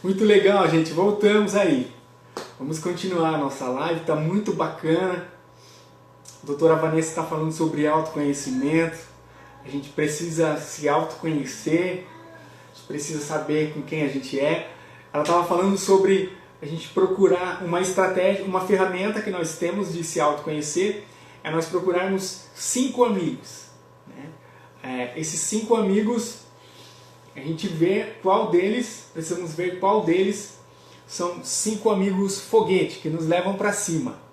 Muito legal, gente. Voltamos aí. Vamos continuar a nossa live, tá muito bacana. A doutora Vanessa está falando sobre autoconhecimento. A gente precisa se autoconhecer, a gente precisa saber com quem a gente é. Ela estava falando sobre a gente procurar uma estratégia, uma ferramenta que nós temos de se autoconhecer, é nós procurarmos 5 amigos. Né? Esses 5 amigos, a gente vê qual deles, precisamos ver qual deles são 5 amigos foguete, que nos levam para cima.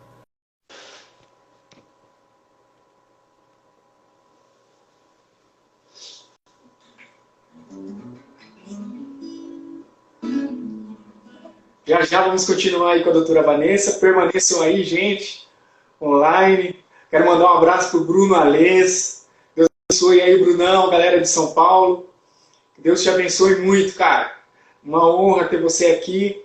Já já vamos continuar aí com a doutora Vanessa. Permaneçam aí, gente, online. Quero mandar um abraço para o Bruno Alês. Deus abençoe aí, Brunão, galera de São Paulo. Deus te abençoe muito, cara. Uma honra ter você aqui.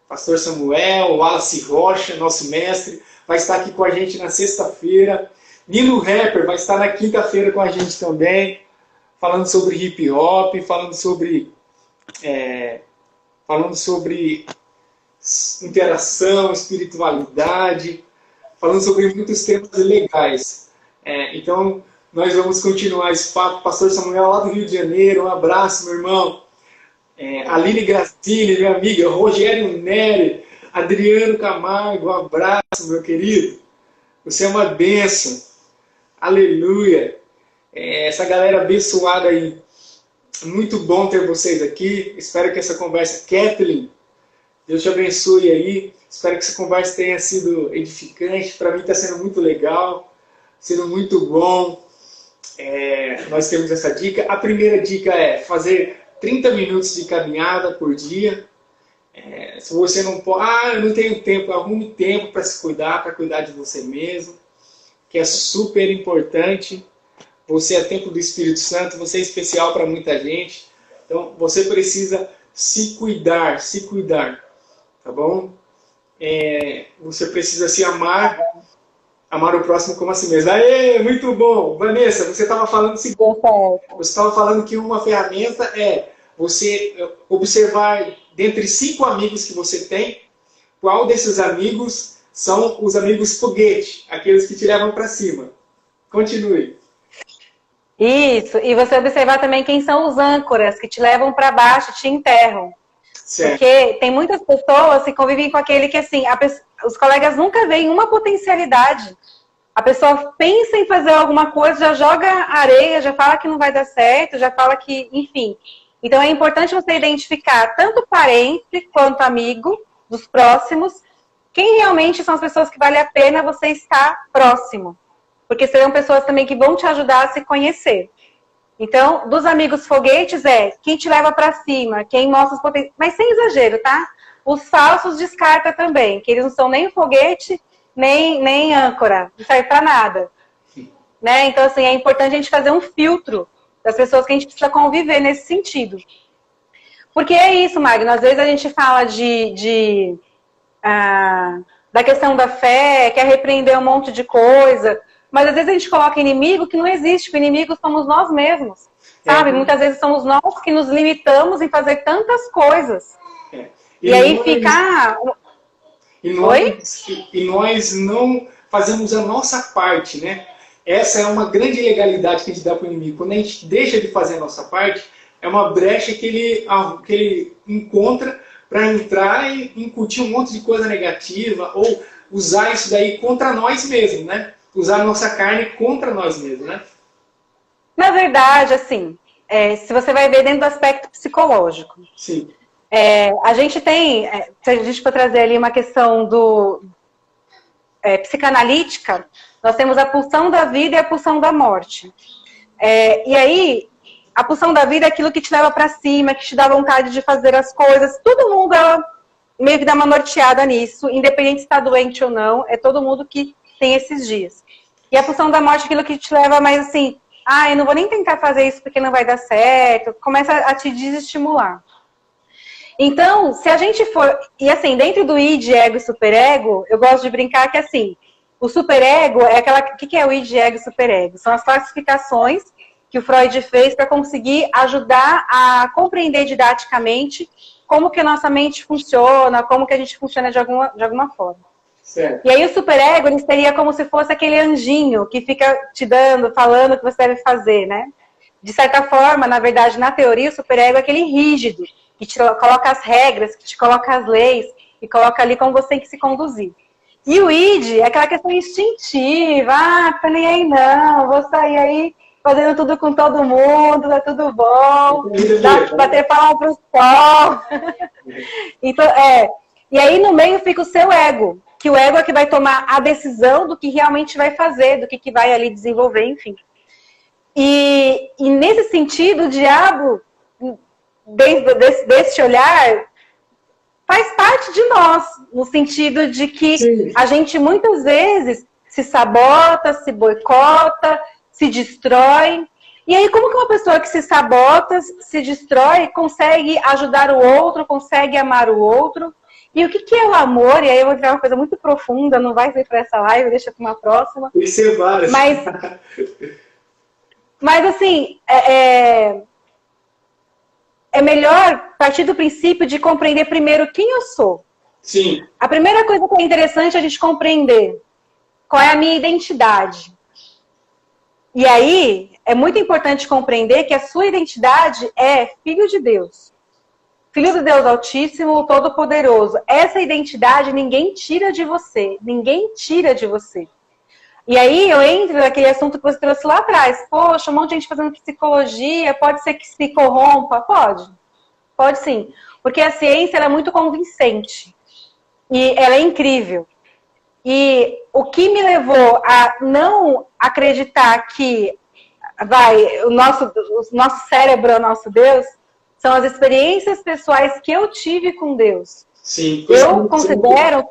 Pastor Samuel, Wallace Rocha, nosso mestre, vai estar aqui com a gente na sexta-feira. Nino Rapper vai estar na quinta-feira com a gente também, falando sobre hip hop, falando sobre interação, espiritualidade, falando sobre muitos temas legais. Então, nós vamos continuar esse papo. Pastor Samuel, lá do Rio de Janeiro, um abraço, meu irmão. Aline Gracini, minha amiga, Rogério Neri, Adriano Camargo, um abraço, meu querido. Você é uma bênção. Aleluia. Essa galera abençoada aí. Muito bom ter vocês aqui. Espero que essa conversa... Kathleen, Deus te abençoe aí. Espero que essa conversa tenha sido edificante. Para mim está sendo muito legal, sendo muito bom. Nós temos essa dica. A primeira dica é fazer 30 minutos de caminhada por dia. Se você não pode, eu não tenho tempo, arrume tempo para se cuidar, para cuidar de você mesmo, que é super importante. Você é templo do Espírito Santo, você é especial para muita gente. Então, você precisa se cuidar, tá bom? Você precisa se amar o próximo como a si mesmo. Aê, muito bom! Vanessa, você estava falando que uma ferramenta é você observar dentre 5 amigos que você tem, qual desses amigos são os amigos foguete, aqueles que te levam para cima. Continue. Isso, e você observar também quem são os âncoras que te levam para baixo, te enterram. Certo. Porque tem muitas pessoas que convivem com aquele que, assim, os colegas nunca veem uma potencialidade. A pessoa pensa em fazer alguma coisa, já joga areia, já fala que não vai dar certo, já fala que, enfim. Então é importante você identificar tanto parente quanto amigo dos próximos, quem realmente são as pessoas que vale a pena você estar próximo. Porque serão pessoas também que vão te ajudar a se conhecer. Então, dos amigos foguetes quem te leva para cima, quem mostra os potenciais. Mas sem exagero, tá? Os falsos descarta também, que eles não são nem foguete, nem âncora. Não serve para nada. Né? Então, assim, é importante a gente fazer um filtro das pessoas que a gente precisa conviver nesse sentido. Porque é isso, Magno. Às vezes a gente fala da questão da fé, quer repreender um monte de coisa, mas às vezes a gente coloca inimigo que não existe, o inimigo somos nós mesmos, sabe? Muitas vezes somos nós que nos limitamos em fazer tantas coisas. E aí fica... E nós não fazemos a nossa parte, né? Essa é uma grande ilegalidade que a gente dá para o inimigo. Quando a gente deixa de fazer a nossa parte, é uma brecha que ele encontra para entrar e incutir um monte de coisa negativa, ou usar isso daí contra nós mesmos, né? Usar a nossa carne contra nós mesmos, né? Na verdade, assim, se você vai ver dentro do aspecto psicológico. Sim. A gente tem, se a gente for trazer ali uma questão psicanalítica, nós temos a pulsão da vida e a pulsão da morte. E aí, a pulsão da vida é aquilo que te leva para cima, que te dá vontade de fazer as coisas. Todo mundo meio que dá uma norteada nisso, independente se está doente ou não, é todo mundo que tem esses dias. E a pulsão da morte é aquilo que te leva mais assim, eu não vou nem tentar fazer isso porque não vai dar certo, começa a te desestimular. Então, se a gente for... E assim, dentro do id, ego e superego, eu gosto de brincar que assim, o superego é aquela... O que é o id, ego e superego? São as classificações que o Freud fez para conseguir ajudar a compreender didaticamente como que a nossa mente funciona, como que a gente funciona de alguma forma. Certo. E aí o superego, ele seria como se fosse aquele anjinho que fica te dando, falando o que você deve fazer, né? De certa forma, na verdade, na teoria, o superego é aquele rígido, que te coloca as regras, que te coloca as leis, e coloca ali como você tem que se conduzir. E o id é aquela questão instintiva, tá nem aí não, vou sair aí fazendo tudo com todo mundo, tá tudo bom, bater palma pro sol. Então, e aí no meio fica o seu ego, que o ego é que vai tomar a decisão do que realmente vai fazer, do que vai ali desenvolver, enfim. E nesse sentido, o diabo, desse olhar, faz parte de nós, no sentido de que Sim. a gente muitas vezes se sabota, se boicota, se destrói. E aí, como que uma pessoa que se sabota, se destrói, consegue ajudar o outro, consegue amar o outro? E o que é o amor? E aí eu vou entrar uma coisa muito profunda, não vai ser para essa live, deixa para uma próxima. Isso é várias. Mas assim, é melhor partir do princípio de compreender primeiro quem eu sou. Sim. A primeira coisa que é interessante é a gente compreender qual é a minha identidade. E aí, é muito importante compreender que a sua identidade é filho de Deus. Filho do Deus Altíssimo, Todo-Poderoso. Essa identidade ninguém tira de você. Ninguém tira de você. E aí eu entro naquele assunto que você trouxe lá atrás. Poxa, um monte de gente fazendo psicologia, pode ser que se corrompa? Pode. Pode sim. Porque a ciência ela é muito convincente. E ela é incrível. E o que me levou a não acreditar que o nosso cérebro é o nosso Deus, são as experiências pessoais que eu tive com Deus. Sim. Eu considero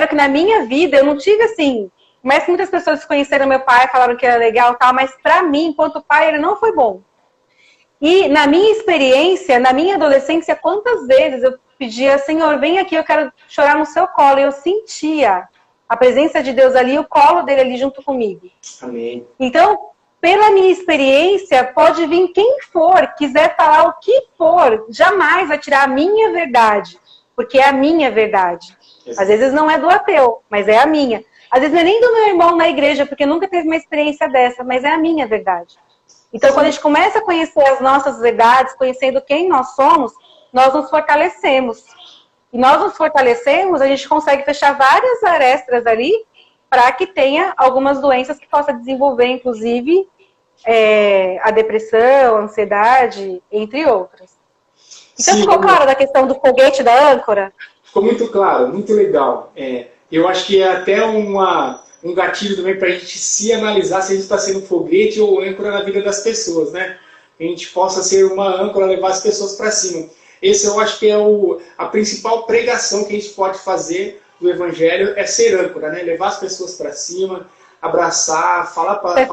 que na minha vida eu não tive assim, mas que muitas pessoas conheceram meu pai, falaram que era legal e tal, mas pra mim, enquanto pai, ele não foi bom. E na minha experiência, na minha adolescência, quantas vezes eu pedia, Senhor, vem aqui, eu quero chorar no seu colo. E eu sentia a presença de Deus ali, o colo dele ali junto comigo. Amém. Então, pela minha experiência, pode vir quem for, quiser falar o que for, jamais vai tirar a minha verdade, porque é a minha verdade. Às vezes não é do ateu, mas é a minha. Às vezes não é nem do meu irmão na igreja, porque nunca teve uma experiência dessa, mas é a minha verdade. Então, quando a gente começa a conhecer as nossas verdades, conhecendo quem nós somos, nós nos fortalecemos. E nós nos fortalecemos, a gente consegue fechar várias arestas ali para que tenha algumas doenças que possa desenvolver, inclusive, a depressão, a ansiedade, entre outras. Então, ficou claro da questão do foguete da âncora? Ficou muito claro, muito legal. Eu acho que é até um gatilho também para a gente se analisar se a gente está sendo foguete ou âncora na vida das pessoas, né? Que a gente possa ser uma âncora, levar as pessoas para cima. Esse eu acho que é a principal pregação que a gente pode fazer do Evangelho, é ser âncora, né? Levar as pessoas para cima, abraçar, falar palavras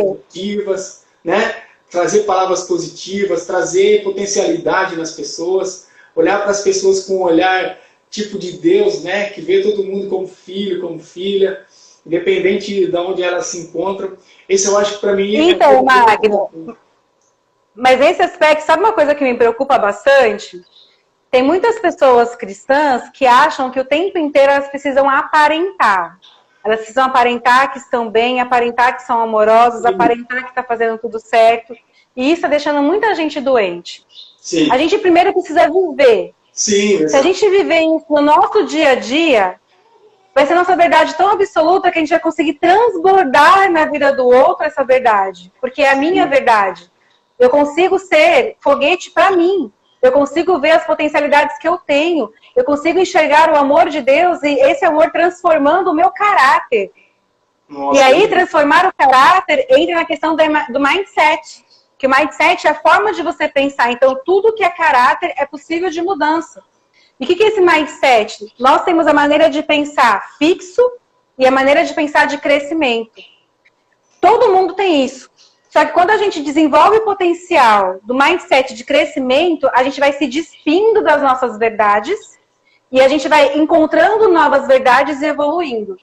positivas, né? Trazer palavras positivas, trazer potencialidade nas pessoas, olhar para as pessoas com um olhar tipo de Deus, né? Que vê todo mundo como filho, como filha, independente de onde elas se encontram. Esse eu acho que para mim... Então, Magno, mas nesse aspecto, sabe uma coisa que me preocupa bastante? Tem muitas pessoas cristãs que acham que o tempo inteiro elas precisam aparentar. Elas precisam aparentar que estão bem, aparentar que são amorosas, aparentar que está fazendo tudo certo. E isso está deixando muita gente doente. Sim. A gente primeiro precisa viver. Sim, se a gente viver isso no nosso dia a dia, vai ser nossa verdade tão absoluta que a gente vai conseguir transbordar na vida do outro essa verdade. Porque é a minha verdade. Eu consigo ser foguete para mim. Eu consigo ver as potencialidades que eu tenho. Eu consigo enxergar o amor de Deus e esse amor transformando o meu caráter. Nossa, e aí, transformar o caráter entra na questão do mindset. Que o mindset é a forma de você pensar. Então, tudo que é caráter é possível de mudança. E o que é esse mindset? Nós temos a maneira de pensar fixo e a maneira de pensar de crescimento. Todo mundo tem isso. Só que quando a gente desenvolve o potencial do mindset de crescimento, a gente vai se despindo das nossas verdades e a gente vai encontrando novas verdades e evoluindo.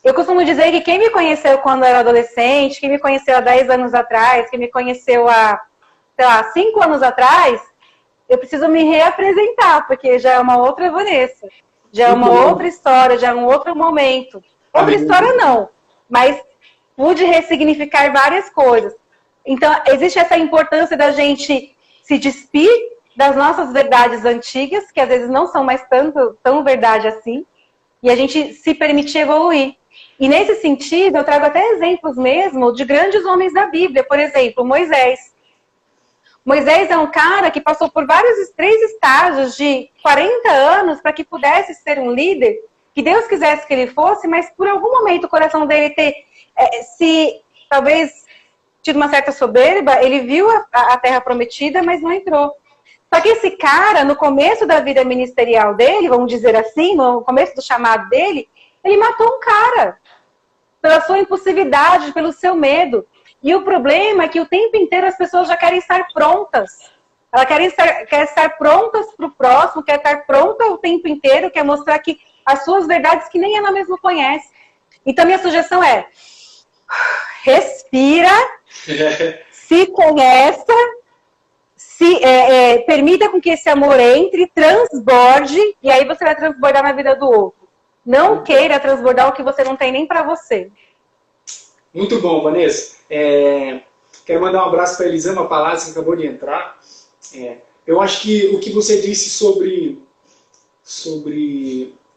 Eu costumo dizer que quem me conheceu quando eu era adolescente, quem me conheceu há 10 anos atrás, quem me conheceu há, 5 anos atrás, eu preciso me reapresentar, porque já é uma outra Vanessa, já é uma outra história, já é um outro momento. Outra história não, mas pude ressignificar várias coisas. Então, existe essa importância da gente se despir das nossas verdades antigas, que às vezes não são mais tão verdade assim, e a gente se permitir evoluir. E nesse sentido, eu trago até exemplos mesmo de grandes homens da Bíblia. Por exemplo, Moisés. Moisés é um cara que passou por três estágios de 40 anos para que pudesse ser um líder, que Deus quisesse que ele fosse, mas por algum momento o coração dele talvez tido uma certa soberba, ele viu a terra prometida, mas não entrou. Só que esse cara, no começo da vida ministerial dele, vamos dizer assim, no começo do chamado dele, ele matou um cara pela sua impulsividade, pelo seu medo. E o problema é que o tempo inteiro as pessoas já querem estar prontas. Elas querem estar prontas para o próximo, quer estar pronta o tempo inteiro, quer mostrar que as suas verdades que nem ela mesma conhece. Então, minha sugestão é: respira, se conheça, permita com que esse amor entre, transborde, e aí você vai transbordar na vida do outro. Não queira transbordar o que você não tem nem para você. Muito bom, Vanessa. Quero mandar um abraço para a Elisama Palácio, que acabou de entrar. Eu acho que o que você disse sobre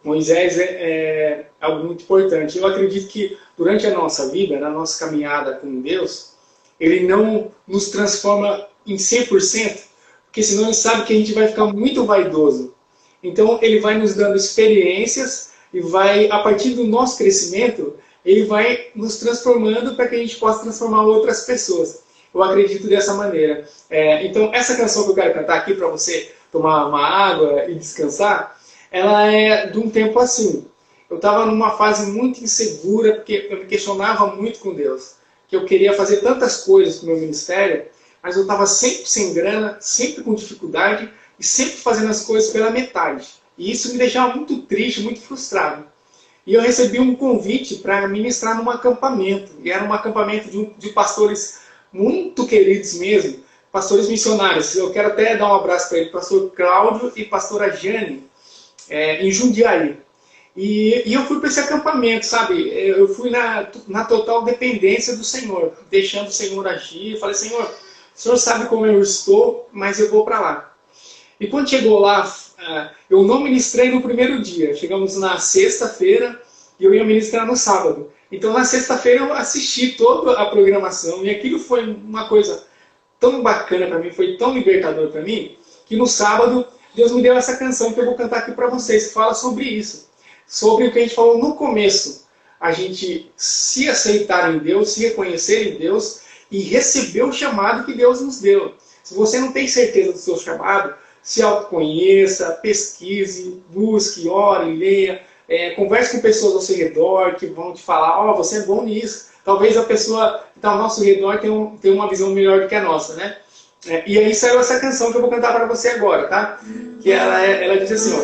Moisés é algo muito importante. Eu acredito que durante a nossa vida, na nossa caminhada com Deus, Ele não nos transforma em 100%, porque senão Ele sabe que a gente vai ficar muito vaidoso. Então Ele vai nos dando experiências e a partir do nosso crescimento, Ele vai nos transformando para que a gente possa transformar outras pessoas. Eu acredito dessa maneira. Então, essa canção que eu quero cantar aqui para você tomar uma água e descansar, ela é de um tempo assim. Eu estava numa fase muito insegura, porque eu me questionava muito com Deus. Que eu queria fazer tantas coisas com o meu ministério, mas eu estava sempre sem grana, sempre com dificuldade e sempre fazendo as coisas pela metade. E isso me deixava muito triste, muito frustrado. E eu recebi um convite para ministrar num acampamento. E era um acampamento de pastores muito queridos mesmo, pastores missionários. Eu quero até dar um abraço para ele, pastor Cláudio e pastora Jane, em Jundiaí. E eu fui para esse acampamento, sabe? Eu fui na total dependência do Senhor, deixando o Senhor agir. Eu falei: Senhor, o Senhor sabe como eu estou, mas eu vou para lá. E quando chegou lá, eu não ministrei no primeiro dia. Chegamos na sexta-feira e eu ia ministrar no sábado. Então, na sexta-feira, eu assisti toda a programação e aquilo foi uma coisa tão bacana para mim, foi tão libertador para mim, que no sábado, Deus me deu essa canção que eu vou cantar aqui para vocês, que fala sobre isso. Sobre o que a gente falou no começo. A gente se aceitar em Deus, se reconhecer em Deus e receber o chamado que Deus nos deu. Se você não tem certeza do seu chamado, se autoconheça, pesquise, busque, ore, leia. Converse com pessoas ao seu redor que vão te falar: você é bom nisso. Talvez a pessoa que está ao nosso redor tenha uma visão melhor do que a nossa, né? E aí saiu essa canção que eu vou cantar para você agora, tá? Que ela diz assim, ó: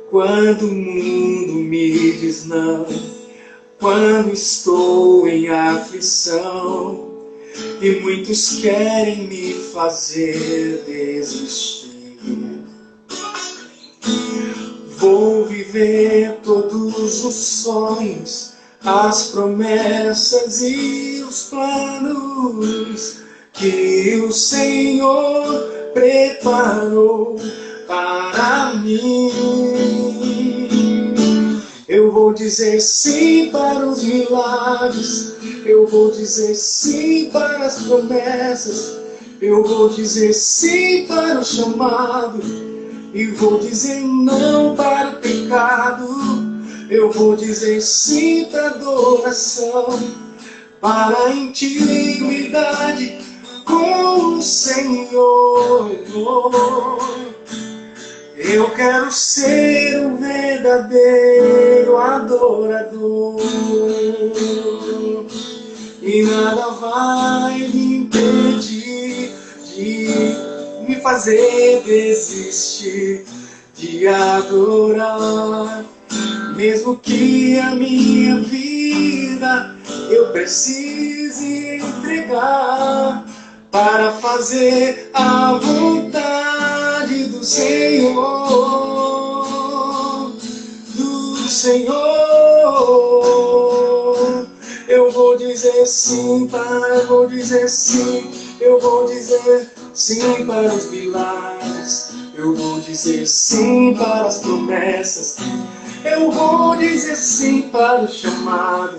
quando o mundo me diz não, quando estou em aflição, e muitos querem me fazer desistir, vou viver todos os sonhos, as promessas e os planos que o Senhor preparou para mim. Eu vou dizer sim para os milagres, eu vou dizer sim para as promessas, eu vou dizer sim para o chamado, e vou dizer não para o pecado. Eu vou dizer sim para a adoração, para a intimidade com o Senhor. Eu quero ser um verdadeiro adorador, e nada vai me impedir de me fazer desistir de adorar. Mesmo que a minha vida eu precise entregar para fazer a vontade Senhor, do Senhor. Eu vou dizer sim, Pai, eu vou dizer sim, eu vou dizer sim para os milagres, eu vou dizer sim para as promessas, eu vou dizer sim para o chamado,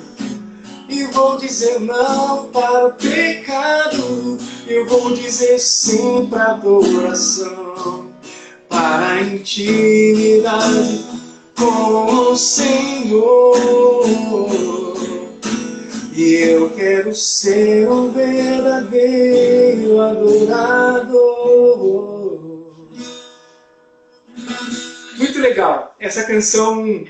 e vou dizer não para o pecado, eu vou dizer sim para a adoração, para a intimidade com o Senhor. E eu quero ser um verdadeiro adorador. Muito legal. Essa canção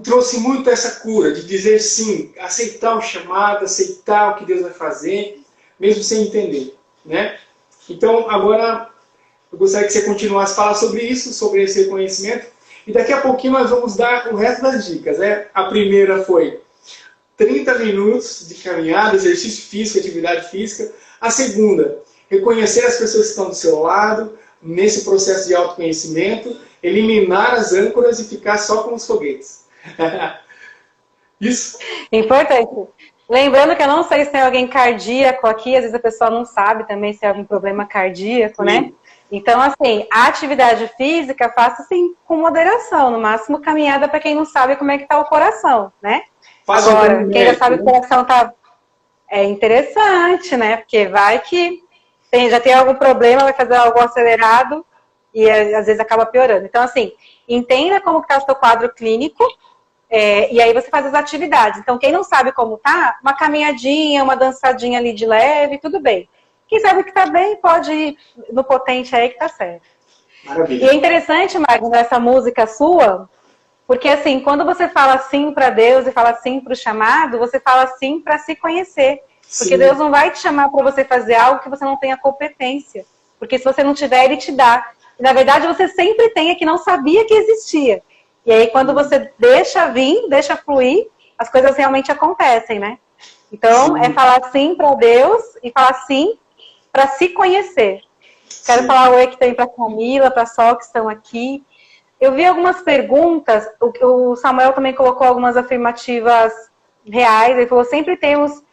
trouxe muito essa cura de dizer sim, aceitar o chamado, aceitar o que Deus vai fazer, mesmo sem entender, né? Então, agora, eu gostaria que você continuasse a falar sobre isso, sobre esse reconhecimento, e daqui a pouquinho nós vamos dar o resto das dicas, né? A primeira foi 30 minutos de caminhada, exercício físico, atividade física. A segunda, reconhecer as pessoas que estão do seu lado, nesse processo de autoconhecimento, eliminar as âncoras e ficar só com os foguetes. Isso. Importante. Lembrando que eu não sei se tem alguém cardíaco aqui, às vezes a pessoa não sabe também se é algum problema cardíaco, né? Então, assim, a atividade física faça assim com moderação, no máximo caminhada para quem não sabe como é que está o coração, né? Agora, quem já sabe que o coração tá... É interessante, né? Porque vai que já tem algum problema, vai fazer algo acelerado e às vezes acaba piorando. Então, assim, entenda como está o seu quadro clínico e aí você faz as atividades. Então, quem não sabe como tá, uma caminhadinha, uma dançadinha ali de leve, tudo bem. Quem sabe que tá bem, pode ir no potente aí que tá certo. Maravilha. E é interessante, Magno, essa música sua... Porque, assim, quando você fala sim para Deus e fala sim para o chamado, você fala sim para se conhecer. Porque Deus não vai te chamar para você fazer algo que você não tenha competência. Porque se você não tiver, Ele te dá. E, na verdade, você sempre tem, é que não sabia que existia. E aí, quando você deixa vir, deixa fluir, as coisas realmente acontecem, né? Então, é falar sim para Deus e falar sim para se conhecer. Quero falar oi que tem para a Camila, para a Sol, que estão aqui. Eu vi algumas perguntas, o Samuel também colocou algumas afirmativas reais, ele falou, sempre temos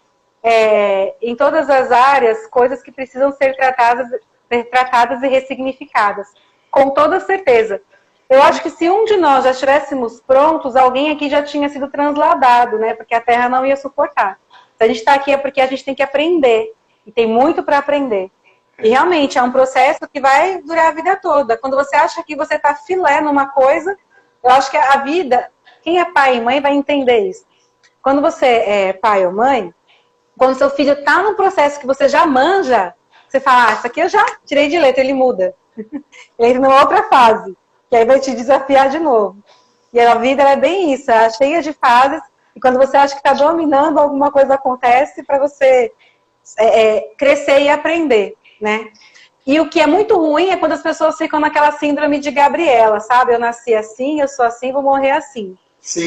em todas as áreas coisas que precisam ser tratadas e ressignificadas, com toda certeza. Eu acho que se um de nós já estivéssemos prontos, alguém aqui já tinha sido transladado, né, porque a Terra não ia suportar. Se a gente está aqui é porque a gente tem que aprender, e tem muito para aprender. E realmente é um processo que vai durar a vida toda. Quando você acha que você está filé numa coisa, eu acho que a vida, quem é pai e mãe vai entender isso. Quando você é pai ou mãe, quando seu filho está num processo que você já manja, você fala, isso aqui eu já tirei de letra, ele muda. Ele entra numa outra fase, que aí vai te desafiar de novo. E a vida é bem isso, é cheia de fases, e quando você acha que está dominando, alguma coisa acontece para você crescer e aprender. Né? E o que é muito ruim é quando as pessoas ficam naquela síndrome de Gabriela, sabe? Eu nasci assim, eu sou assim, vou morrer assim.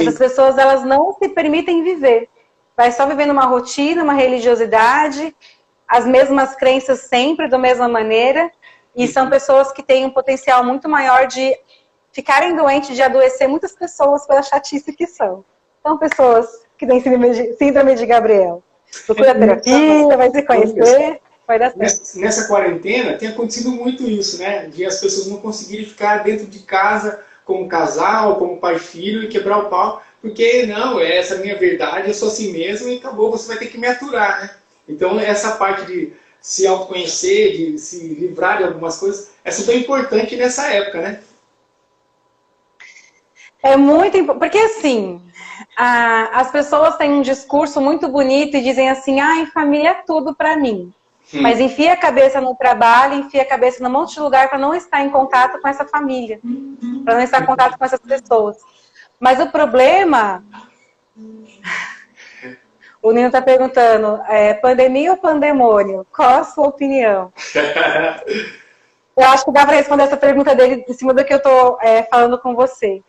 As pessoas, elas não se permitem viver. Vai só vivendo uma rotina, uma religiosidade, as mesmas crenças sempre, da mesma maneira. E são pessoas que têm um potencial muito maior de ficarem doentes, de adoecer muitas pessoas pela chatice que são. São pessoas que têm síndrome de Gabriela. Procura terapia, vai se conhecer... Nessa quarentena tem acontecido muito isso, né? De as pessoas não conseguirem ficar dentro de casa como casal, como pai e filho e quebrar o pau, porque não, essa é a minha verdade, eu sou assim mesmo e acabou, você vai ter que me aturar, né? Então essa parte de se autoconhecer, de se livrar de algumas coisas, é super importante nessa época, né? É muito importante, porque assim, as pessoas têm um discurso muito bonito e dizem assim, ai, família é tudo pra mim. Mas enfia a cabeça no trabalho, enfia a cabeça num monte de lugar para não estar em contato com essa família, para não estar em contato com essas pessoas. Mas o problema... O Nino está perguntando, pandemia ou pandemônio? Qual a sua opinião? Eu acho que dá para responder essa pergunta dele em cima do que eu estou falando com você.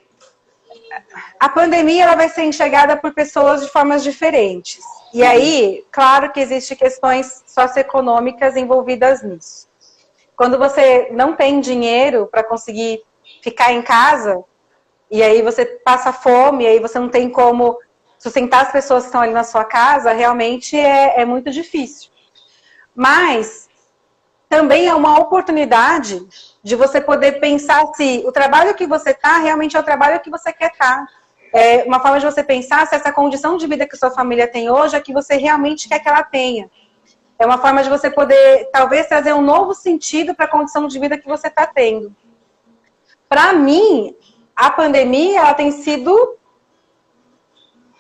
A pandemia ela vai ser enxergada por pessoas de formas diferentes. E aí, claro que existem questões socioeconômicas envolvidas nisso. quando você não tem dinheiro para conseguir ficar em casa, e aí você passa fome, e aí você não tem como sustentar as pessoas que estão ali na sua casa, realmente é muito difícil. Mas também é uma oportunidade de você poder pensar se o trabalho que você está realmente é o trabalho que você quer estar. É uma forma de você pensar se essa condição de vida que sua família tem hoje é que você realmente quer que ela tenha. É uma forma de você poder, talvez, trazer um novo sentido para a condição de vida que você está tendo. Para mim, a pandemia, ela tem sido,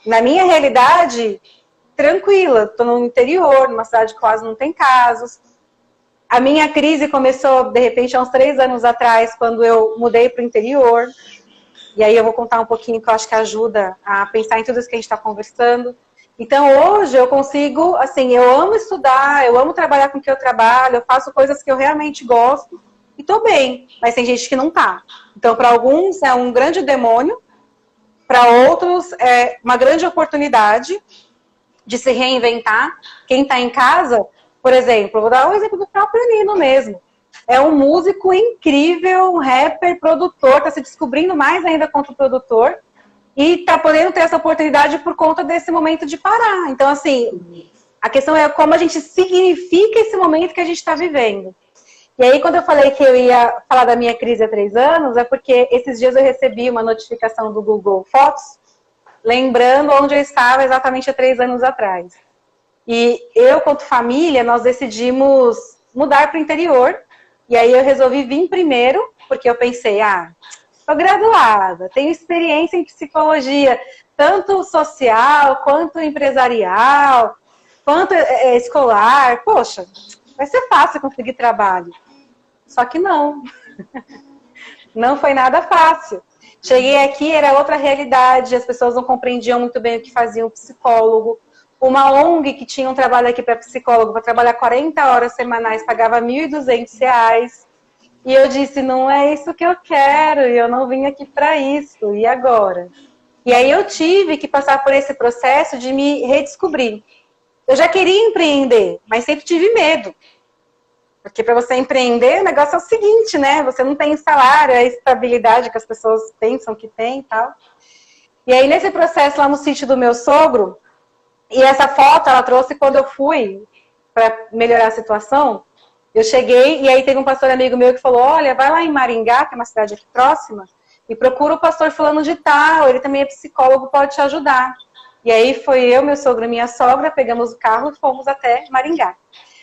na minha realidade, tranquila. Estou no interior, numa cidade que quase não tem casos. A minha crise começou, de repente, há uns 3 anos atrás, quando eu mudei para o interior. E aí eu vou contar um pouquinho que eu acho que ajuda a pensar em tudo isso que a gente está conversando. Então, hoje eu consigo, assim, eu amo estudar, eu amo trabalhar com o que eu trabalho, eu faço coisas que eu realmente gosto e tô bem, mas tem gente que não tá. Então, para alguns é um grande demônio, para outros é uma grande oportunidade de se reinventar. Quem tá em casa, por exemplo, vou dar um exemplo do próprio Nino mesmo. É um músico incrível, um rapper, produtor, tá se descobrindo mais ainda quanto produtor. E tá podendo ter essa oportunidade por conta desse momento de parar. Então, assim, a questão é como a gente significa esse momento que a gente está vivendo. E aí, quando eu falei que eu ia falar da minha crise há 3 anos, é porque esses dias eu recebi uma notificação do Google Fotos, lembrando onde eu estava exatamente há 3 anos atrás. E eu, quanto família, nós decidimos mudar para o interior. E aí eu resolvi vir primeiro, porque eu pensei, estou graduada, tenho experiência em psicologia, tanto social, quanto empresarial, quanto escolar. Poxa, vai ser fácil conseguir trabalho. Só que não. Não foi nada fácil. Cheguei aqui, era outra realidade, as pessoas não compreendiam muito bem o que fazia um psicólogo. Uma ONG que tinha um trabalho aqui para psicólogo, para trabalhar 40 horas semanais, pagava R$ 1.200. E eu disse, não é isso que eu quero, e eu não vim aqui para isso, e agora? E aí eu tive que passar por esse processo de me redescobrir. Eu já queria empreender, mas sempre tive medo. Porque para você empreender, o negócio é o seguinte, né? Você não tem salário, a estabilidade que as pessoas pensam que tem e tal. E aí nesse processo lá no sítio do meu sogro, e essa foto ela trouxe quando eu fui para melhorar a situação. Eu cheguei e aí teve um pastor amigo meu que falou, olha, vai lá em Maringá, que é uma cidade aqui próxima, e procura o pastor fulano de tal, ele também é psicólogo, pode te ajudar. E aí foi eu, meu sogro e minha sogra, pegamos o carro e fomos até Maringá.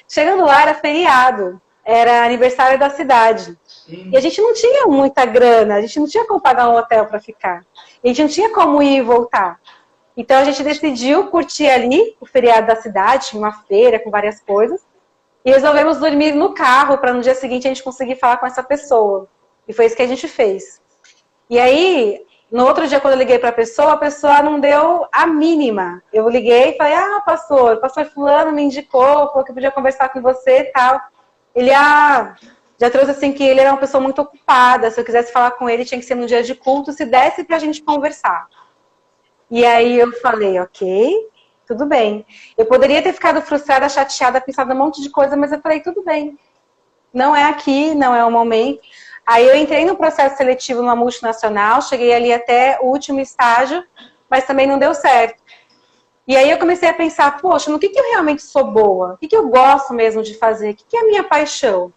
Chegando lá era feriado, era aniversário da cidade. E a gente não tinha muita grana, a gente não tinha como pagar um hotel para ficar. A gente não tinha como ir e voltar. Então a gente decidiu curtir ali o feriado da cidade, tinha uma feira com várias coisas. E resolvemos dormir no carro para no dia seguinte a gente conseguir falar com essa pessoa. E foi isso que a gente fez. E aí, no outro dia, quando eu liguei para a pessoa não deu a mínima. Eu liguei e falei, pastor, o pastor fulano me indicou, falou que eu podia conversar com você e tal. Ele, já trouxe assim que ele era uma pessoa muito ocupada. Se eu quisesse falar com ele, tinha que ser num dia de culto, se desse para a gente conversar. E aí eu falei, ok, tudo bem. Eu poderia ter ficado frustrada, chateada, pensado um monte de coisa, mas eu falei, tudo bem. Não é aqui, não é o momento. Aí eu entrei no processo seletivo numa multinacional, cheguei ali até o último estágio, mas também não deu certo. E aí eu comecei a pensar, poxa, no que eu realmente sou boa? O que eu gosto mesmo de fazer? O que é a minha paixão?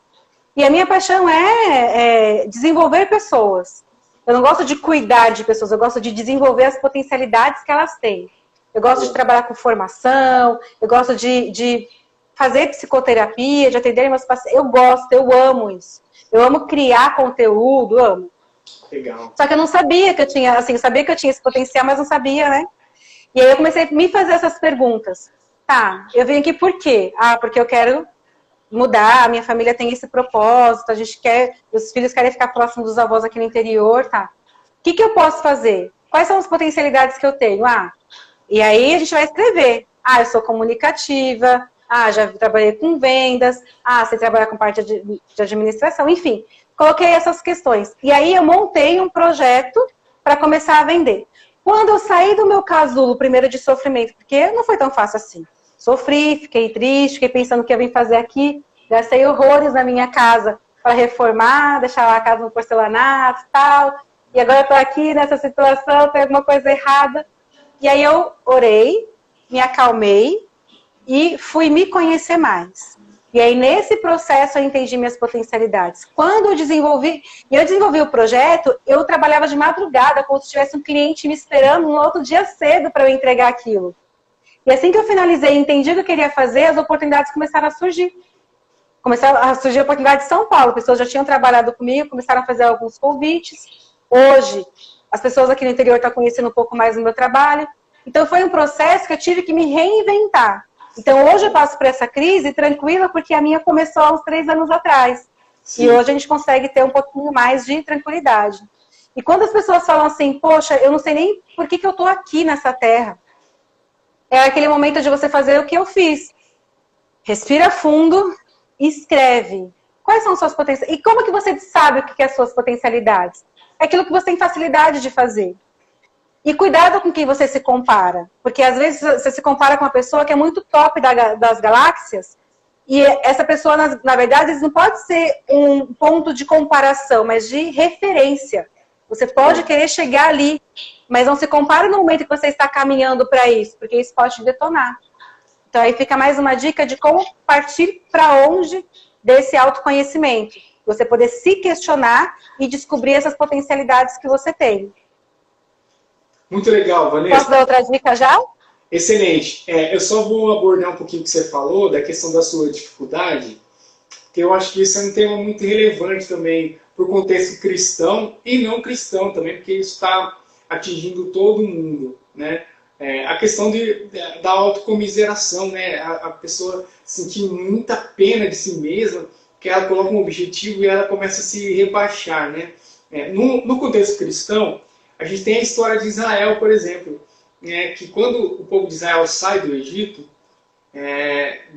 E a minha paixão é desenvolver pessoas. Eu não gosto de cuidar de pessoas, eu gosto de desenvolver as potencialidades que elas têm. Eu gosto de trabalhar com formação, eu gosto de fazer psicoterapia, de atender meus pacientes. Eu gosto, eu amo isso. Eu amo criar conteúdo, amo. Legal. Só que eu não sabia que eu tinha, assim, eu sabia que eu tinha esse potencial, mas não sabia, né? E aí eu comecei a me fazer essas perguntas. Tá, eu vim aqui por quê? Porque eu quero mudar, a minha família tem esse propósito, a gente quer, os filhos querem ficar próximos dos avós aqui no interior, tá? O que eu posso fazer? Quais são as potencialidades que eu tenho? E aí a gente vai escrever. Eu sou comunicativa, já trabalhei com vendas, sei trabalhar com parte de administração, enfim. Coloquei essas questões. E aí eu montei um projeto para começar a vender. Quando eu saí do meu casulo, primeiro de sofrimento, porque não foi tão fácil assim. Sofri, fiquei triste, fiquei pensando o que eu vim fazer aqui, gastei horrores na minha casa para reformar, deixar a casa no porcelanato e tal. E agora eu tô aqui nessa situação, tem alguma coisa errada. E aí eu orei, me acalmei e fui me conhecer mais. E aí nesse processo eu entendi minhas potencialidades. Quando eu desenvolvi o projeto, eu trabalhava de madrugada, como se tivesse um cliente me esperando no outro dia cedo para eu entregar aquilo. E assim que eu finalizei e entendi o que eu queria fazer, as oportunidades começaram a surgir. Começaram a surgir a oportunidade de São Paulo. Pessoas já tinham trabalhado comigo, começaram a fazer alguns convites. Hoje, as pessoas aqui no interior estão conhecendo um pouco mais do meu trabalho. Então, foi um processo que eu tive que me reinventar. Então, hoje eu passo por essa crise tranquila, porque a minha começou há uns 3 anos atrás. Sim. E hoje a gente consegue ter um pouquinho mais de tranquilidade. E quando as pessoas falam assim, poxa, eu não sei nem por que eu estou aqui nessa terra. É aquele momento de você fazer o que eu fiz. Respira fundo e escreve. Quais são suas potencialidades? E como que você sabe o que é as suas potencialidades? É aquilo que você tem facilidade de fazer. E cuidado com quem você se compara. Porque às vezes você se compara com uma pessoa que é muito top das galáxias. E essa pessoa, na verdade, não pode ser um ponto de comparação, mas de referência. Você pode querer chegar ali, mas não se compara no momento que você está caminhando para isso, porque isso pode te detonar. Então aí fica mais uma dica de como partir para onde desse autoconhecimento. Você poder se questionar e descobrir essas potencialidades que você tem. Muito legal, Vanessa. Posso dar outra dica já? Excelente. Eu só vou abordar um pouquinho o que você falou, da questão da sua dificuldade, que eu acho que isso é um tema muito relevante também para o contexto cristão e não cristão também, porque isso está atingindo todo mundo, né? A questão da autocomiseração, né? A pessoa sentir muita pena de si mesma, que ela coloca um objetivo e ela começa a se rebaixar, né? No contexto cristão, a gente tem a história de Israel, por exemplo, que quando o povo de Israel sai do Egito,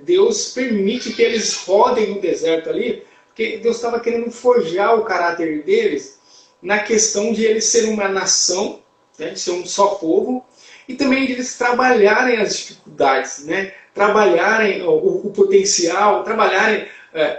Deus permite que eles rodem no deserto ali, porque Deus estava querendo forjar o caráter deles na questão de eles serem uma nação, né, de ser um só povo, e também de eles trabalharem as dificuldades, né, trabalharem o potencial, trabalharem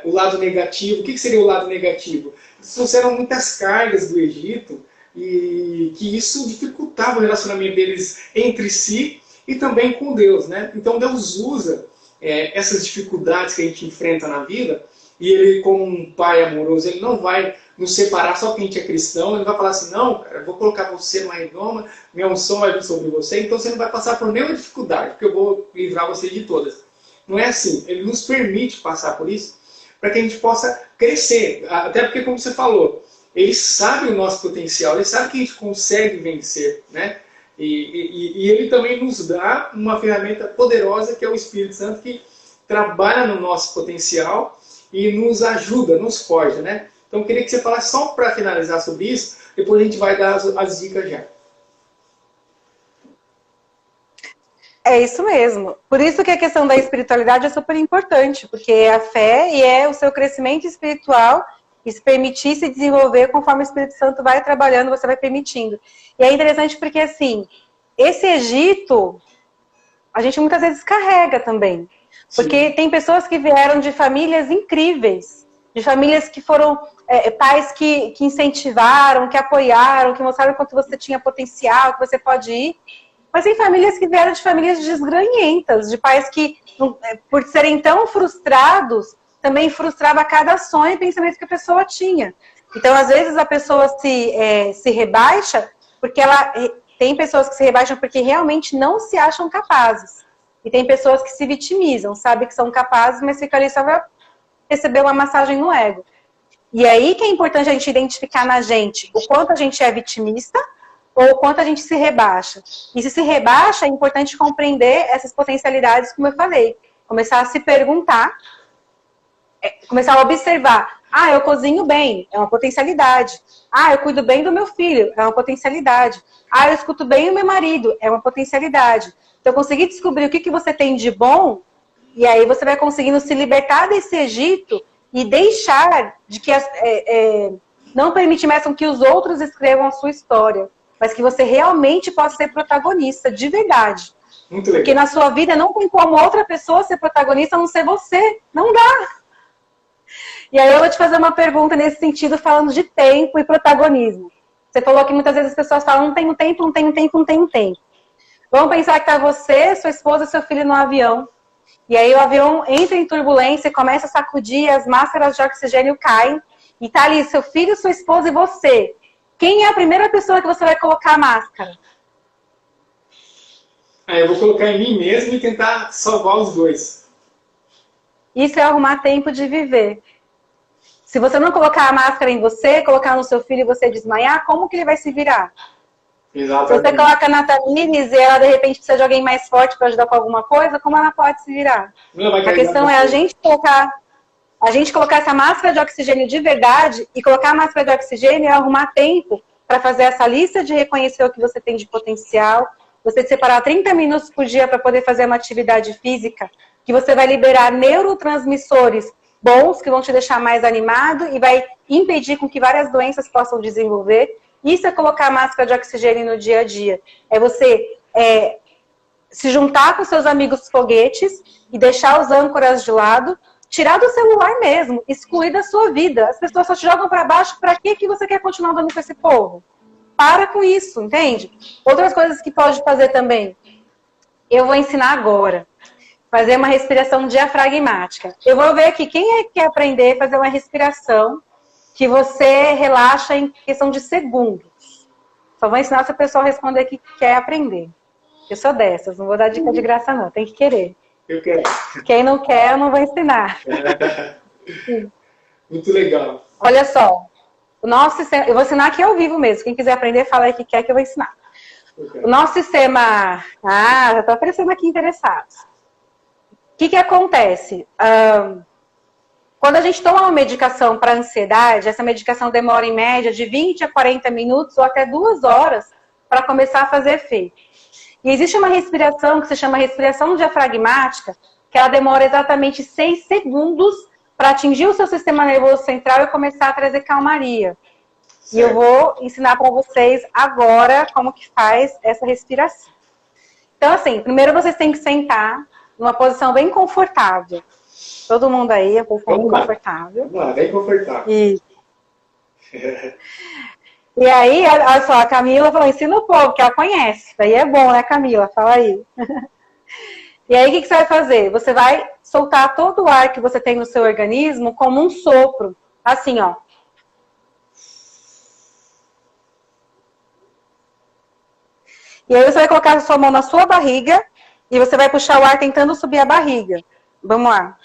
o lado negativo. O que seria o lado negativo? Eles trouxeram muitas cargas do Egito, e que isso dificultava o relacionamento deles entre si e também com Deus, né? Então Deus usa essas dificuldades que a gente enfrenta na vida, e Ele, como um pai amoroso, Ele não vai nos separar só porque a gente é cristão. Ele vai falar assim, não, cara, eu vou colocar você numa redoma, minha unção vai vir sobre você, então você não vai passar por nenhuma dificuldade, porque eu vou livrar você de todas. Não é assim. Ele nos permite passar por isso para que a gente possa crescer, até porque, como você falou, Ele sabe o nosso potencial, Ele sabe que a gente consegue vencer, né? E Ele também nos dá uma ferramenta poderosa, que é o Espírito Santo, que trabalha no nosso potencial e nos ajuda, nos forja, né? Então eu queria que você falasse só para finalizar sobre isso, depois a gente vai dar as dicas já. É isso mesmo. Por isso que a questão da espiritualidade é super importante, porque é a fé e é o seu crescimento espiritual e se permitir se desenvolver conforme o Espírito Santo vai trabalhando, você vai permitindo. E é interessante porque, assim, esse Egito, a gente muitas vezes carrega também. Porque Sim. Tem pessoas que vieram de famílias incríveis, de famílias que foram pais que incentivaram, que apoiaram, que mostraram quanto você tinha potencial, que você pode ir. Mas tem famílias que vieram de famílias desgranhentas, de pais que, por serem tão frustrados, também frustrava cada sonho e pensamento que a pessoa tinha. Então, às vezes, a pessoa se rebaixa, porque tem pessoas que se rebaixam porque realmente não se acham capazes. E tem pessoas que se vitimizam, sabem que são capazes, mas ficam ali só para receber uma massagem no ego. E aí que é importante a gente identificar na gente o quanto a gente é vitimista ou o quanto a gente se rebaixa. E se rebaixa, é importante compreender essas potencialidades, como eu falei. Começar a se perguntar, começar a observar. Ah, eu cozinho bem, é uma potencialidade. Ah, eu cuido bem do meu filho, é uma potencialidade. Ah, eu escuto bem o meu marido, é uma potencialidade. Então, conseguir descobrir o que você tem de bom, e aí você vai conseguindo se libertar desse Egito e deixar de que não permitir mais que os outros escrevam a sua história, mas que você realmente possa ser protagonista, de verdade. Muito legal. Porque na sua vida não tem como outra pessoa ser protagonista a não ser você. Não dá. E aí eu vou te fazer uma pergunta nesse sentido, falando de tempo e protagonismo. Você falou que muitas vezes as pessoas falam, não tenho tempo, não tenho tempo, não tenho tempo. Vamos pensar que tá você, sua esposa e seu filho no avião. E aí o avião entra em turbulência e começa a sacudir, as máscaras de oxigênio caem. E tá ali seu filho, sua esposa e você. Quem é a primeira pessoa que você vai colocar a máscara? Eu vou colocar em mim mesmo e tentar salvar os dois. Isso é arrumar tempo de viver. Se você não colocar a máscara em você, colocar no seu filho e você desmaiar, como que ele vai se virar? Exatamente. Se você coloca na Tamires e ela de repente precisa de alguém mais forte para ajudar com alguma coisa, como ela pode se virar? A questão é a gente colocar essa máscara de oxigênio de verdade e colocar a máscara de oxigênio e arrumar tempo para fazer essa lista de reconhecer o que você tem de potencial, você separar 30 minutos por dia para poder fazer uma atividade física, que você vai liberar neurotransmissores bons, que vão te deixar mais animado e vai impedir com que várias doenças possam desenvolver. Isso é colocar a máscara de oxigênio no dia a dia. É você se juntar com seus amigos foguetes e deixar os âncoras de lado, tirar do celular mesmo, excluir da sua vida. As pessoas só te jogam para baixo, para que você quer continuar andando com esse povo? Para com isso, entende? Outras coisas que pode fazer também. Eu vou ensinar agora. Fazer uma respiração diafragmática. Eu vou ver aqui, quem é que quer aprender a fazer uma respiração que você relaxa em questão de segundos? Só vou ensinar se o pessoal responder que quer aprender. Eu sou dessas, não vou dar dica de graça não, tem que querer. Eu quero. Quem não quer, eu não vou ensinar. Muito legal. Olha só, o nosso sistema, eu vou ensinar aqui ao vivo mesmo, quem quiser aprender, fala aí que quer que eu vou ensinar. O nosso sistema... já estou aparecendo aqui interessados. O que acontece? Quando a gente toma uma medicação para ansiedade, essa medicação demora em média de 20 a 40 minutos ou até 2 horas para começar a fazer efeito. E existe uma respiração que se chama respiração diafragmática, que ela demora exatamente 6 segundos para atingir o seu sistema nervoso central e começar a trazer calmaria. Certo. E eu vou ensinar para vocês agora como que faz essa respiração. Então, assim, primeiro vocês têm que sentar numa posição bem confortável. Todo mundo aí, a posição bem confortável. Vamos lá, bem confortável. Isso. E aí, olha só, a Camila falou, ensina o povo, que ela conhece. Isso aí é bom, né, Camila? Fala aí. E aí, o que você vai fazer? Você vai soltar todo o ar que você tem no seu organismo como um sopro. Assim, ó. E aí, você vai colocar a sua mão na sua barriga e você vai puxar o ar tentando subir a barriga. Vamos lá.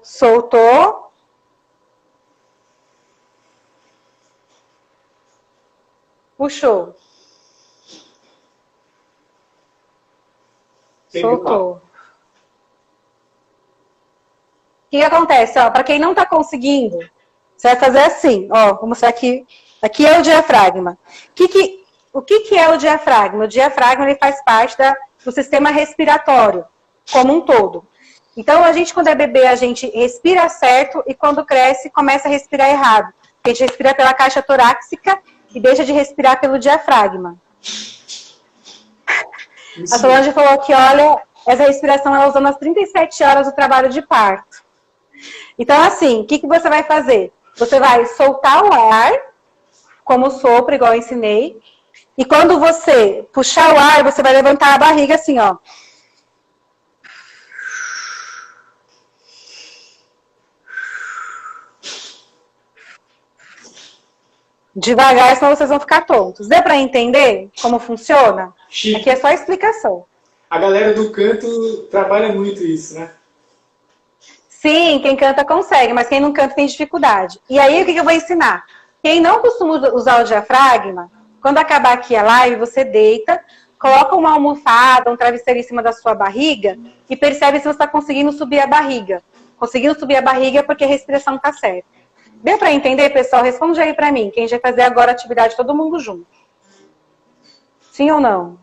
Soltou. Puxou. Soltou. O que acontece? Para quem não está conseguindo, você vai fazer assim. Ó, vou mostrar aqui. Aqui é o diafragma. O que é o diafragma? O diafragma ele faz parte do sistema respiratório, como um todo. Então, a gente, quando é bebê, a gente respira certo e quando cresce, começa a respirar errado. A gente respira pela caixa torácica e deixa de respirar pelo diafragma. Isso. A Solange falou que, olha, essa respiração ela usa nas 37 horas do trabalho de parto. Então, assim, o que você vai fazer? Você vai soltar o ar, como sopro, igual eu ensinei. E quando você puxar o ar, você vai levantar a barriga assim, ó. Devagar, senão vocês vão ficar tontos. Deu para entender como funciona? Chique. Aqui é só explicação. A galera do canto trabalha muito isso, né? Sim, quem canta consegue, mas quem não canta tem dificuldade. E aí, o que eu vou ensinar? Quem não costuma usar o diafragma, quando acabar aqui a live, você deita, coloca uma almofada, um travesseiro em cima da sua barriga e percebe se você está conseguindo subir a barriga. Conseguindo subir a barriga porque a respiração está certa. Deu para entender, pessoal? Responde aí para mim. Quem vai fazer agora a atividade todo mundo junto. Sim ou não?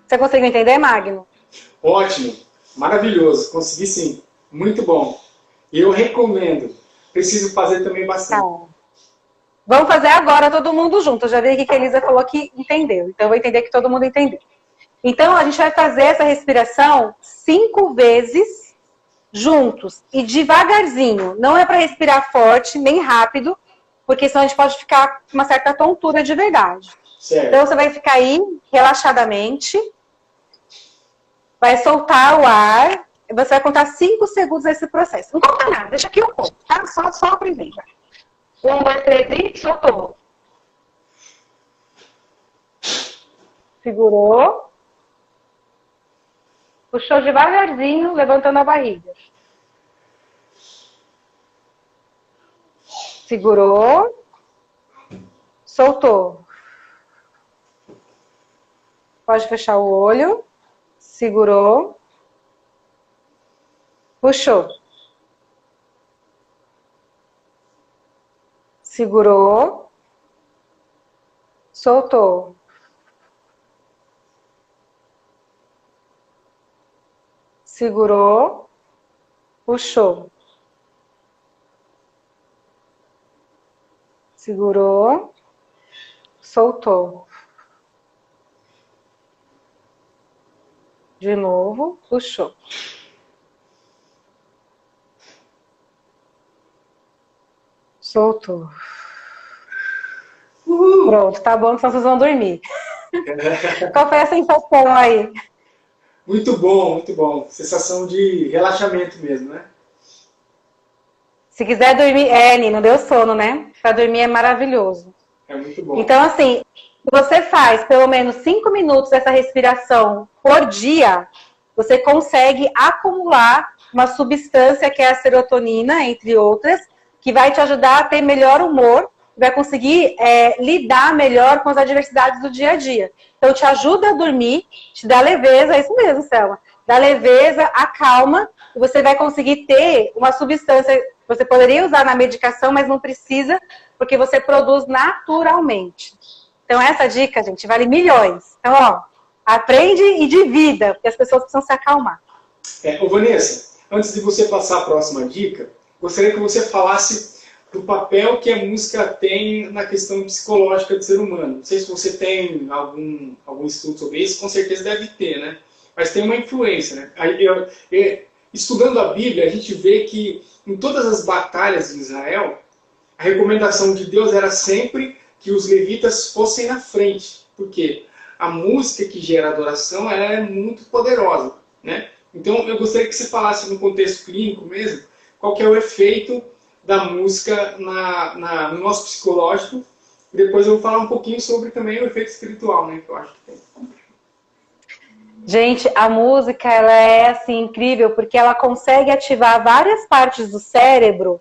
Você conseguiu entender, Magno? Ótimo. Maravilhoso. Consegui sim. Muito bom. E eu recomendo. Preciso fazer também bastante. Tá. Vamos fazer agora todo mundo junto. Eu já vi aqui que a Elisa falou que entendeu. Então eu vou entender que todo mundo entendeu. Então, a gente vai fazer essa respiração 5 vezes juntos e devagarzinho. Não é para respirar forte, nem rápido, porque senão a gente pode ficar com uma certa tontura de verdade. Certo. Então, você vai ficar aí relaxadamente, vai soltar o ar, e você vai contar 5 segundos nesse processo. Não conta nada, deixa aqui um pouco, tá? Só aprender. 1, 2, 3 e soltou. Segurou. Puxou devagarzinho, levantando a barriga. Segurou. Soltou. Pode fechar o olho. Segurou. Puxou. Segurou. Soltou. Segurou. Puxou. Segurou. Soltou. De novo, puxou. Soltou. Pronto, tá bom, senão vocês vão dormir. Qual foi a sensação aí? Muito bom, muito bom. Sensação de relaxamento mesmo, né? Se quiser dormir, Nino, deu sono, né? Para dormir é maravilhoso. É muito bom. Então, assim, se você faz pelo menos 5 minutos dessa respiração por dia, você consegue acumular uma substância que é a serotonina, entre outras, que vai te ajudar a ter melhor humor, vai conseguir lidar melhor com as adversidades do dia a dia. Então, te ajuda a dormir, te dá leveza, é isso mesmo, Selma. Dá leveza, acalma, e você vai conseguir ter uma substância que você poderia usar na medicação, mas não precisa, porque você produz naturalmente. Então, essa dica, gente, vale milhões. Então, ó, aprende e divida, porque as pessoas precisam se acalmar. Ô, Vanessa, antes de você passar a próxima dica, gostaria que você falasse do papel que a música tem na questão psicológica do ser humano. Não sei se você tem algum estudo sobre isso, com certeza deve ter, né? Mas tem uma influência, né? Estudando a Bíblia, a gente vê que em todas as batalhas de Israel, a recomendação de Deus era sempre que os levitas fossem na frente. Por quê? A música que gera adoração, ela é muito poderosa, né? Então, eu gostaria que você falasse no contexto clínico mesmo, qual que é o efeito da música no nosso psicológico. Depois eu vou falar um pouquinho sobre também o efeito espiritual, né, que eu acho que tem. Gente, a música, ela é assim incrível, porque ela consegue ativar várias partes do cérebro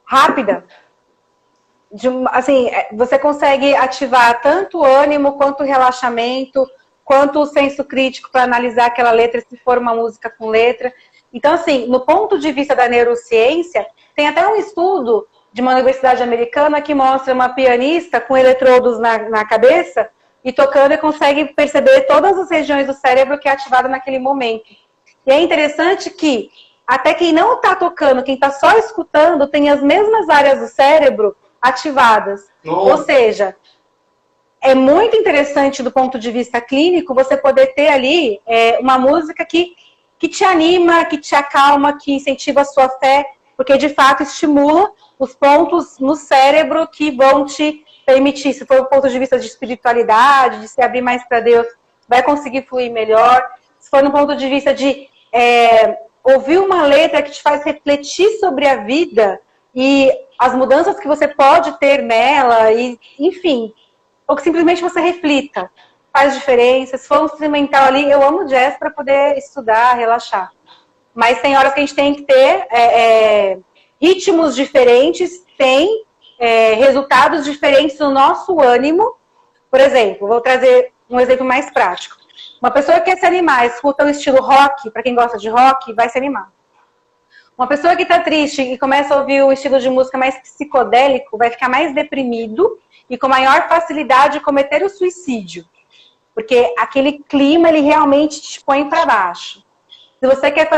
rápida. Assim, você consegue ativar tanto o ânimo, quanto o relaxamento, quanto o senso crítico para analisar aquela letra, se for uma música com letra. Então, assim, no ponto de vista da neurociência, tem até um estudo de uma universidade americana que mostra uma pianista com eletrodos na cabeça e tocando e consegue perceber todas as regiões do cérebro que é ativada naquele momento. E é interessante que até quem não está tocando, quem está só escutando, tem as mesmas áreas do cérebro ativadas. Nossa. Ou seja, é muito interessante do ponto de vista clínico você poder ter ali uma música que te anima, que te acalma, que incentiva a sua fé, porque de fato estimula os pontos no cérebro que vão te permitir, se for do ponto de vista de espiritualidade, de se abrir mais para Deus, vai conseguir fluir melhor. Se for no ponto de vista de ouvir uma letra que te faz refletir sobre a vida e as mudanças que você pode ter nela, e, enfim, ou que simplesmente você reflita, faz diferença. Se for um instrumental ali, eu amo jazz para poder estudar, relaxar. Mas tem horas que a gente tem que ter ritmos diferentes, tem resultados diferentes no nosso ânimo. Por exemplo, vou trazer um exemplo mais prático. Uma pessoa que quer se animar, escuta o estilo rock, para quem gosta de rock, vai se animar. Uma pessoa que está triste e começa a ouvir o estilo de música mais psicodélico, vai ficar mais deprimido e com maior facilidade de cometer o suicídio. Porque aquele clima, ele realmente te põe para baixo. Se você quer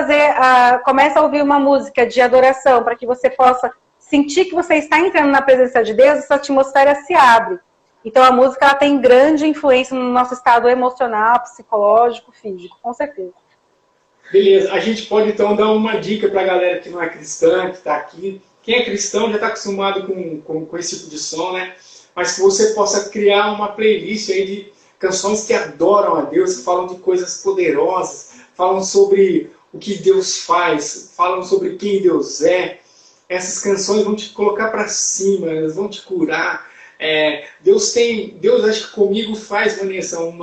começa a ouvir uma música de adoração para que você possa sentir que você está entrando na presença de Deus, essa atmosfera se abre. Então a música ela tem grande influência no nosso estado emocional, psicológico, físico, com certeza. Beleza, a gente pode então dar uma dica para a galera que não é cristã, que está aqui. Quem é cristão já está acostumado com esse tipo de som, né? Mas que você possa criar uma playlist aí de canções que adoram a Deus, que falam de coisas poderosas, falam sobre o que Deus faz, falam sobre quem Deus é. Essas canções vão te colocar para cima, elas vão te curar. Deus acho que comigo faz, Vanessa, um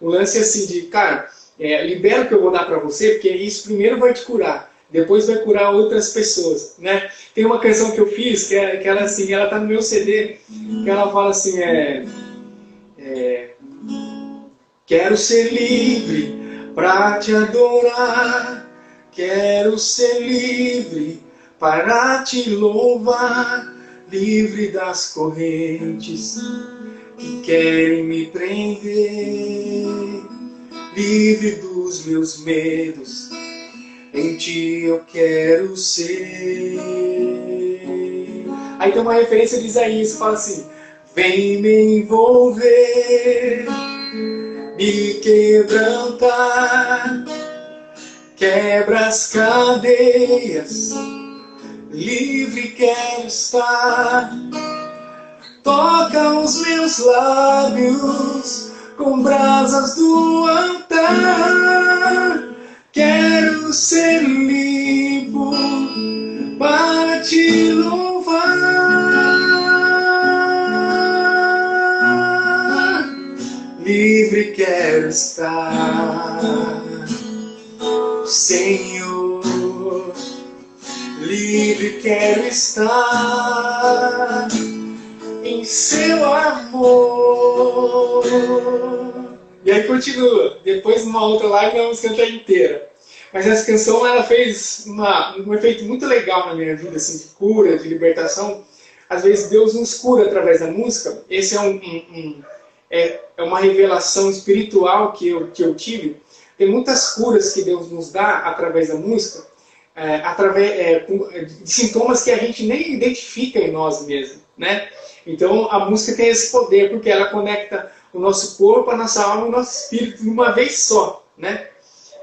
lance assim de, cara, libera o que eu vou dar para você, porque isso primeiro vai te curar, depois vai curar outras pessoas, né? Tem uma canção que eu fiz, que ela assim, ela tá no meu CD, que ela fala assim, quero ser livre para te adorar, quero ser livre para te louvar, livre das correntes que querem me prender, livre dos meus medos, em ti eu quero ser. Aí tem uma referência de Isaías, fala assim, vem me envolver, me quebrantar, quebra as cadeias, livre quero estar, toca os meus lábios com brasas do altar, quero ser limpo para te louvar, livre quero estar, Senhor, livre quero estar em seu amor. E aí continua. Depois, numa outra live, nós vamos cantar inteira. Mas essa canção, ela fez um efeito muito legal na minha vida, assim, de cura, de libertação. Às vezes, Deus nos cura através da música. Esse é uma revelação espiritual que eu tive. Tem muitas curas que Deus nos dá através da música, através de sintomas que a gente nem identifica em nós mesmos, né? Então, a música tem esse poder, porque ela conecta o nosso corpo, a nossa alma e o nosso espírito de uma vez só, né?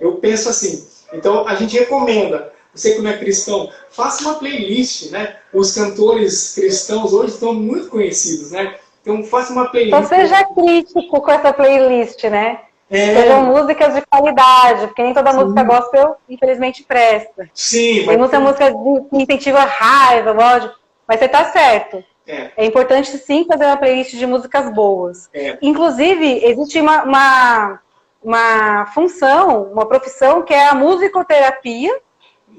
Eu penso assim. Então, a gente recomenda, você que não é cristão, faça uma playlist, né? Os cantores cristãos hoje estão muito conhecidos, né? Então, faça uma playlist. Então, seja crítico com essa playlist, né? Sejam músicas de qualidade, porque nem toda música gospel, infelizmente, presta. Sim. Tem muita música que incentiva raiva, ódio, mas você tá certo. É importante, sim, fazer uma playlist de músicas boas. Inclusive, existe uma função, uma profissão, que é a musicoterapia,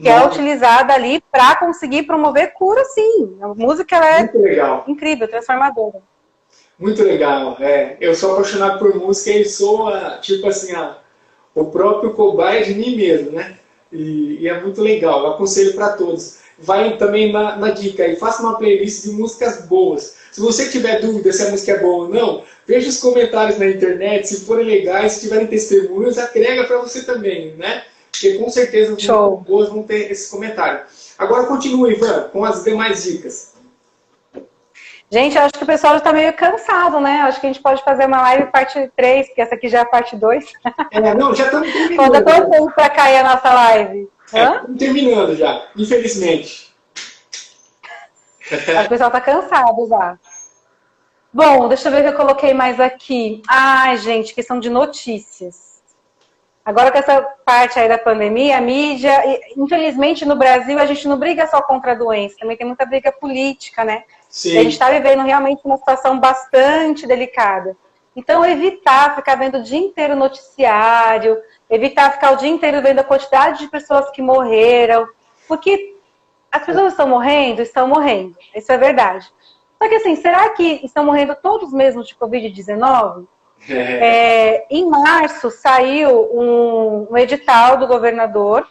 que é utilizada ali para conseguir promover cura, sim. A música ela é incrível, transformadora. Muito legal. Eu sou apaixonado por música e sou, tipo assim, o próprio cobaia de mim mesmo, né? E é muito legal. Eu aconselho para todos. Vai também na dica aí, faça uma playlist de músicas boas. Se você tiver dúvida se a música é boa ou não, veja os comentários na internet, se forem legais, se tiverem testemunhos, agrega para você também, né? Porque com certeza as músicas boas vão ter esse comentário. Agora continue, Ivan, com as demais dicas. Gente, eu acho que o pessoal já está meio cansado, né? Acho que a gente pode fazer uma live parte 3, porque essa aqui já é a parte 2. Não, já estamos terminando. Falta quanto tempo para cair a nossa live? Estamos terminando já, infelizmente. Acho que o pessoal está cansado já. Bom, deixa eu ver o que eu coloquei mais aqui. Ai, gente, questão de notícias. Agora com essa parte aí da pandemia, a mídia, infelizmente no Brasil a gente não briga só contra a doença, também tem muita briga política, né? Sim. A gente está vivendo realmente uma situação bastante delicada. Então, evitar ficar vendo o dia inteiro noticiário, evitar ficar o dia inteiro vendo a quantidade de pessoas que morreram, porque as pessoas estão morrendo, isso é verdade. Só que assim, será que estão morrendo todos mesmo de Covid-19? Em março saiu um edital do governador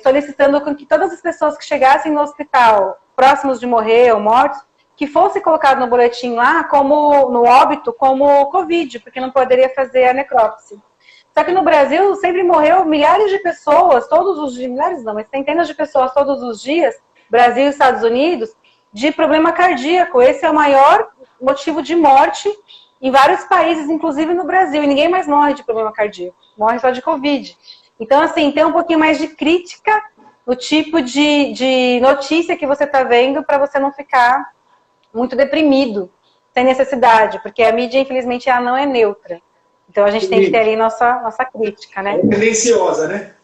solicitando que todas as pessoas que chegassem no hospital próximos de morrer ou mortos, que fosse colocado no boletim lá, como no óbito, como Covid, porque não poderia fazer a necrópsia. Só que no Brasil sempre morreu milhares de pessoas, todos os dias, milhares não, mas centenas de pessoas todos os dias, Brasil e Estados Unidos, de problema cardíaco. Esse é o maior motivo de morte em vários países, inclusive no Brasil. E ninguém mais morre de problema cardíaco, morre só de Covid. Então, assim, tem um pouquinho mais de crítica no tipo de notícia que você está vendo para você não ficar muito deprimido, sem necessidade, porque a mídia, infelizmente, ela não é neutra. Então, a gente tem que ter aí nossa crítica, né? É tendenciosa, né?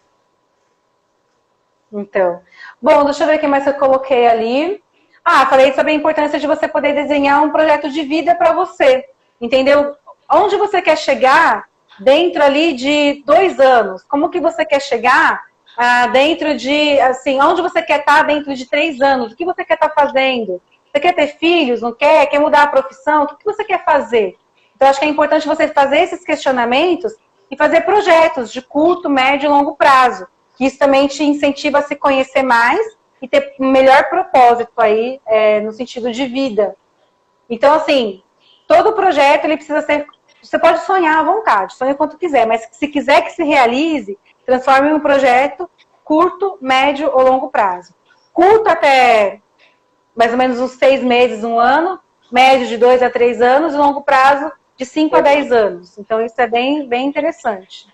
Então, bom, deixa eu ver o que mais eu coloquei ali. Falei sobre a importância de você poder desenhar um projeto de vida para você, entendeu? Onde você quer chegar dentro ali de 2 anos? Como que você quer chegar dentro de, assim, onde você quer estar dentro de 3 anos? O que você quer estar fazendo? Você quer ter filhos? Não quer? Quer mudar a profissão? O que você quer fazer? Então, acho que é importante você fazer esses questionamentos e fazer projetos de curto, médio e longo prazo. Isso também te incentiva a se conhecer mais e ter um melhor propósito aí no sentido de vida. Então, assim, todo projeto ele precisa ser... Você pode sonhar à vontade, sonha quanto quiser, mas se quiser que se realize, transforme em um projeto curto, médio ou longo prazo. Curto até mais ou menos uns 6 meses, 1 ano, médio de 2 a 3 anos e longo prazo de 5 a 10 anos. Então, isso é bem, bem interessante.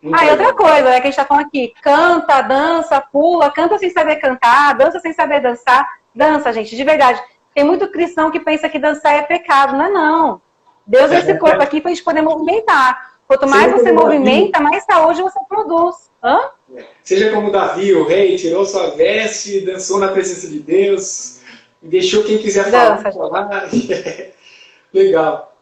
E outra coisa, né, que a gente está falando aqui, canta, dança, pula, canta sem saber cantar, dança sem saber dançar. Dança, gente, de verdade. Tem muito cristão que pensa que dançar é pecado. Não é não. Deus deu esse corpo aqui para a gente poder movimentar. Quanto mais você movimenta, mais saúde você produz. Hã? Seja como Davi, o rei, tirou sua veste, dançou na presença de Deus, e deixou quem quiser falar. Legal.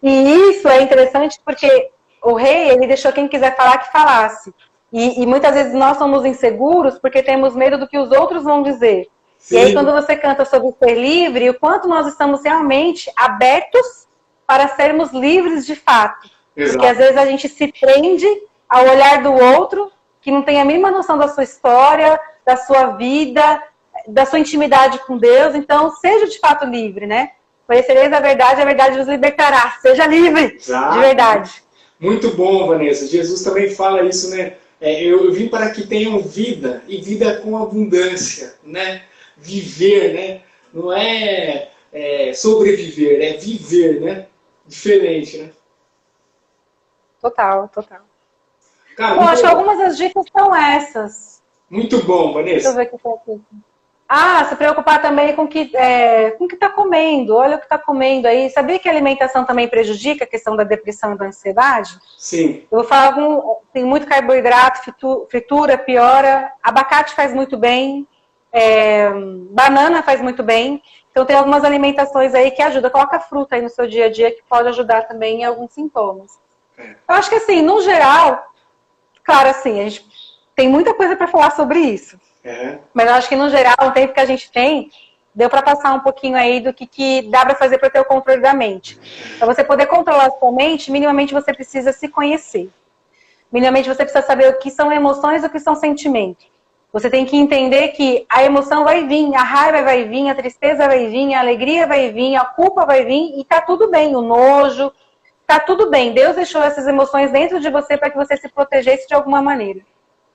E isso é interessante porque o rei, ele deixou quem quiser falar que falasse. E muitas vezes nós somos inseguros porque temos medo do que os outros vão dizer. Sim. E aí quando você canta sobre ser livre, o quanto nós estamos realmente abertos para sermos livres de fato. Exato. Porque às vezes a gente se prende ao olhar do outro, que não tem a mínima noção da sua história, da sua vida, da sua intimidade com Deus. Então, seja de fato livre, né? Conhecereis a verdade vos libertará. Seja livre, exato, de verdade. Muito bom, Vanessa. Jesus também fala isso, né? Eu vim para que tenham vida, e vida com abundância, né? Viver, né? Não é sobreviver, é viver, né? Diferente, né? Total. Cara, bom, acho que algumas das dicas são essas. Muito bom, Vanessa. Deixa eu ver o que tá aqui. Se preocupar também com o que está comendo. Olha o que está comendo aí. Sabia que a alimentação também prejudica a questão da depressão e da ansiedade? Sim. Eu vou falar, tem muito carboidrato, fritura piora, abacate faz muito bem, banana faz muito bem. Então tem algumas alimentações aí que ajudam. Coloca fruta aí no seu dia a dia que pode ajudar também em alguns sintomas. Eu acho que assim, no geral, claro assim, a gente tem muita coisa para falar sobre isso. Mas eu acho que no geral, o tempo que a gente tem, deu para passar um pouquinho aí do que dá para fazer para ter o controle da mente. Para você poder controlar a sua mente, minimamente você precisa se conhecer. Minimamente você precisa saber o que são emoções e o que são sentimentos. Você tem que entender que a emoção vai vir, a raiva vai vir, a tristeza vai vir, a alegria vai vir, a culpa vai vir e tá tudo bem, o nojo, tá tudo bem. Deus deixou essas emoções dentro de você para que você se protegesse de alguma maneira.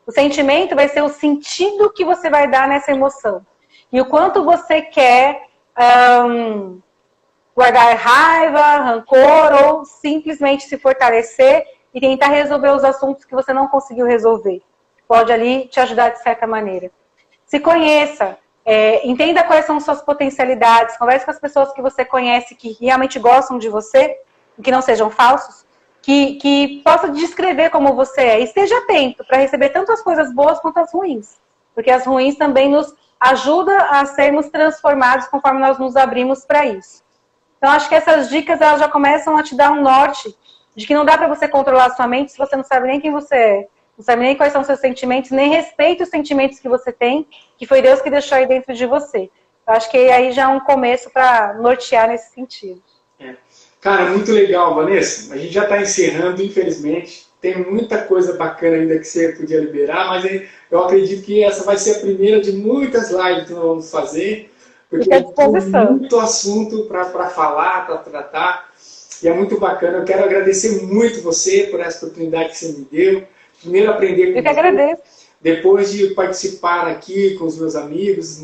O sentimento vai ser o sentido que você vai dar nessa emoção. E o quanto você quer guardar raiva, rancor ou simplesmente se fortalecer e tentar resolver os assuntos que você não conseguiu resolver. Pode ali te ajudar de certa maneira. Se conheça, entenda quais são suas potencialidades, converse com as pessoas que você conhece que realmente gostam de você, que não sejam falsos, que possa descrever como você é. E esteja atento para receber tanto as coisas boas quanto as ruins. Porque as ruins também nos ajudam a sermos transformados conforme nós nos abrimos para isso. Então, acho que essas dicas elas já começam a te dar um norte de que não dá para você controlar a sua mente se você não sabe nem quem você é, não sabe nem quais são os seus sentimentos, nem respeita os sentimentos que você tem, que foi Deus que deixou aí dentro de você. Eu acho que aí já é um começo para nortear nesse sentido. Cara, muito legal, Vanessa. A gente já está encerrando, infelizmente. Tem muita coisa bacana ainda que você podia liberar, mas eu acredito que essa vai ser a primeira de muitas lives que nós vamos fazer, porque tem muito assunto para falar, para tratar, e é muito bacana. Eu quero agradecer muito você por essa oportunidade que você me deu. Primeiro aprender com você, agradeço. Depois de participar aqui com os meus amigos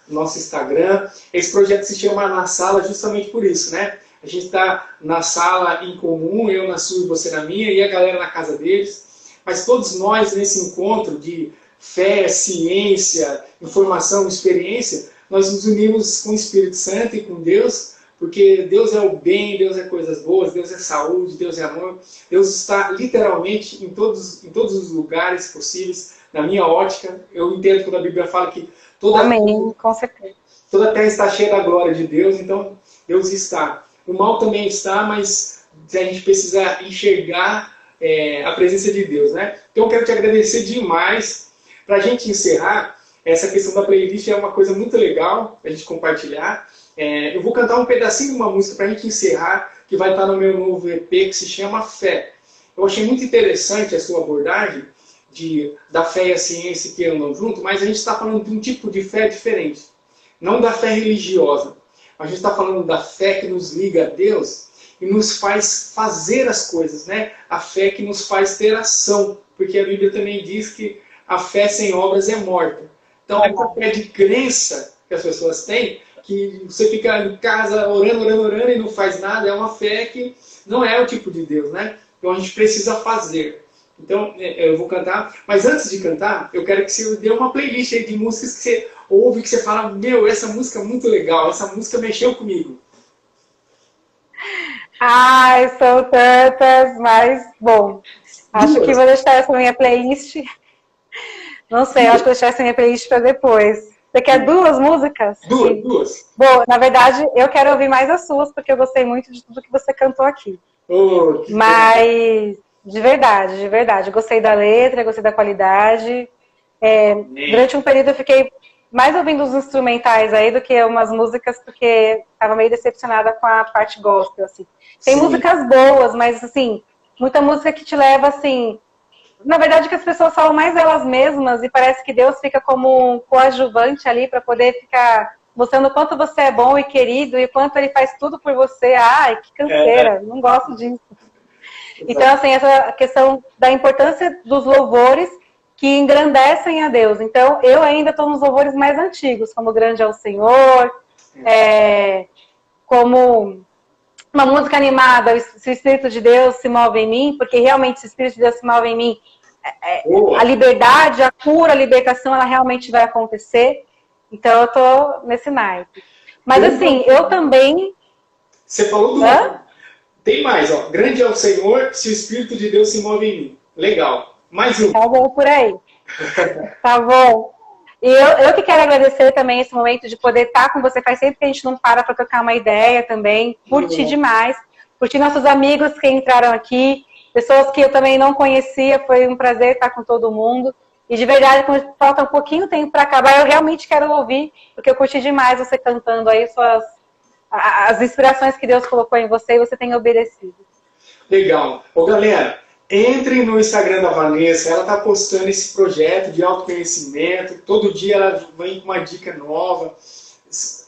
no nosso Instagram. Esse projeto se chama Na Sala justamente por isso, né? A gente está na sala em comum, eu na sua e você na minha, e a galera na casa deles. Mas todos nós, nesse encontro de fé, ciência, informação, experiência, nós nos unimos com o Espírito Santo e com Deus, porque Deus é o bem, Deus é coisas boas, Deus é saúde, Deus é amor. Deus está literalmente em todos os lugares possíveis. Na minha ótica, eu entendo quando a Bíblia fala que Amém, com certeza. Toda a terra está cheia da glória de Deus, então Deus está. O mal também está, mas a gente precisa enxergar a presença de Deus, né? Então eu quero te agradecer demais. Para a gente encerrar, essa questão da playlist é uma coisa muito legal a gente compartilhar. Eu vou cantar um pedacinho de uma música para a gente encerrar, que vai estar no meu novo EP, que se chama Fé. Eu achei muito interessante a sua abordagem da fé e a ciência que andam junto, mas a gente está falando de um tipo de fé diferente. Não da fé religiosa. A gente está falando da fé que nos liga a Deus e nos faz fazer as coisas, né? A fé que nos faz ter ação, porque a Bíblia também diz que a fé sem obras é morta. Então, essa fé de crença que as pessoas têm, que você fica em casa orando e não faz nada, é uma fé que não é o tipo de Deus, né? Então a gente precisa fazer. Então eu vou cantar, mas antes de cantar, eu quero que você dê uma playlist aí de músicas que você ouve, que você fala, meu, essa música é muito legal, essa música mexeu comigo. Ai, são tantas, mas, bom, acho que vou deixar essa minha playlist. Não sei, acho que vou deixar essa minha playlist para depois. Você quer duas músicas? Duas. Bom, na verdade, eu quero ouvir mais as suas, porque eu gostei muito de tudo que você cantou aqui. Mas, de verdade, gostei da letra, gostei da qualidade. Durante um período eu fiquei mais ouvindo os instrumentais aí do que umas músicas, porque estava meio decepcionada com a parte gospel, assim. Tem músicas boas, mas, assim, muita música que te leva, assim... Na verdade, que as pessoas falam mais delas mesmas e parece que Deus fica como um coadjuvante ali para poder ficar mostrando o quanto você é bom e querido e o quanto ele faz tudo por você. Ai, que canseira, não gosto disso. Então, assim, essa questão da importância dos louvores que engrandecem a Deus. Então, eu ainda estou nos louvores mais antigos, como Grande é o Senhor, como uma música animada, se o Espírito de Deus se move em mim, porque realmente se o Espírito de Deus se move em mim, a liberdade, a cura, a libertação, ela realmente vai acontecer. Então eu tô nesse naipe. Mas assim, eu também... Você falou do... Tem mais, ó. Grande é o Senhor, se o Espírito de Deus se move em mim. Legal. Mais um. Tá bom por aí. Tá bom. E eu que quero agradecer também esse momento de poder estar com você. Faz tempo que a gente não para trocar uma ideia também. Curti demais. Curti nossos amigos que entraram aqui. Pessoas que eu também não conhecia. Foi um prazer estar com todo mundo. E de verdade, quando falta um pouquinho tempo para acabar, eu realmente quero ouvir. Porque eu curti demais você cantando aí as inspirações que Deus colocou em você e você tem obedecido. Legal. Ô, galera, entrem no Instagram da Vanessa, ela está postando esse projeto de autoconhecimento, todo dia ela vem com uma dica nova.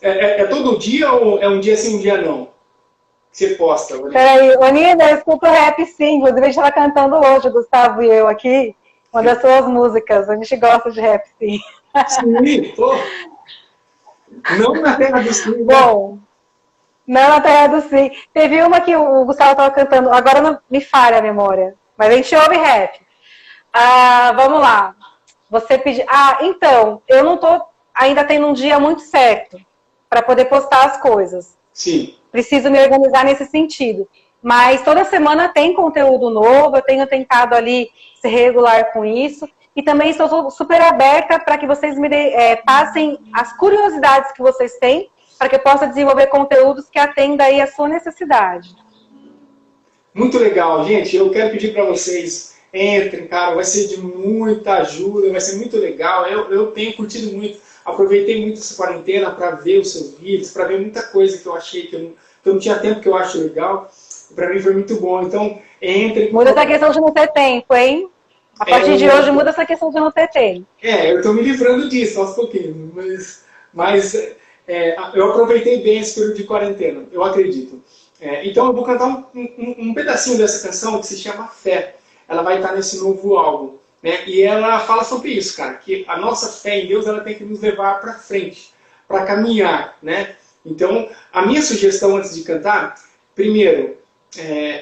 É todo dia ou é um dia sim, um dia não? Você posta, Vanessa? Peraí, Onina, eu escuto rap sim, inclusive a gente estava cantando hoje, o Gustavo e eu aqui, uma das suas músicas, a gente gosta de rap sim. Sim, pô. Não na Terra do Sim. Bom, não na Terra do Sim. Teve uma que o Gustavo estava cantando, agora não me falha a memória, mas a gente ouve rap. Vamos lá. Você pediu... então, eu não tô ainda tendo um dia muito certo para poder postar as coisas. Sim. Preciso me organizar nesse sentido. Mas toda semana tem conteúdo novo, eu tenho tentado ali ser regular com isso. E também estou super aberta para que vocês me passem as curiosidades que vocês têm, para que eu possa desenvolver conteúdos que atendam aí a sua necessidade. Muito legal, gente. Eu quero pedir para vocês, entrem, cara, vai ser de muita ajuda, vai ser muito legal. Eu tenho curtido muito, aproveitei muito essa quarentena para ver os seus vídeos, para ver muita coisa que eu achei que eu não tinha tempo, que eu acho legal. Para mim foi muito bom. Então, entrem. Muda essa questão de não ter tempo, hein? A partir de hoje muda essa questão de não ter tempo. Eu estou me livrando disso aos pouquinhos, mas eu aproveitei bem esse período de quarentena, eu acredito. Então eu vou cantar um pedacinho dessa canção que se chama Fé. Ela vai estar nesse novo álbum, né? E ela fala sobre isso, cara, que a nossa fé em Deus ela tem que nos levar para frente. para caminhar, né? Então, a minha sugestão antes de cantar, primeiro,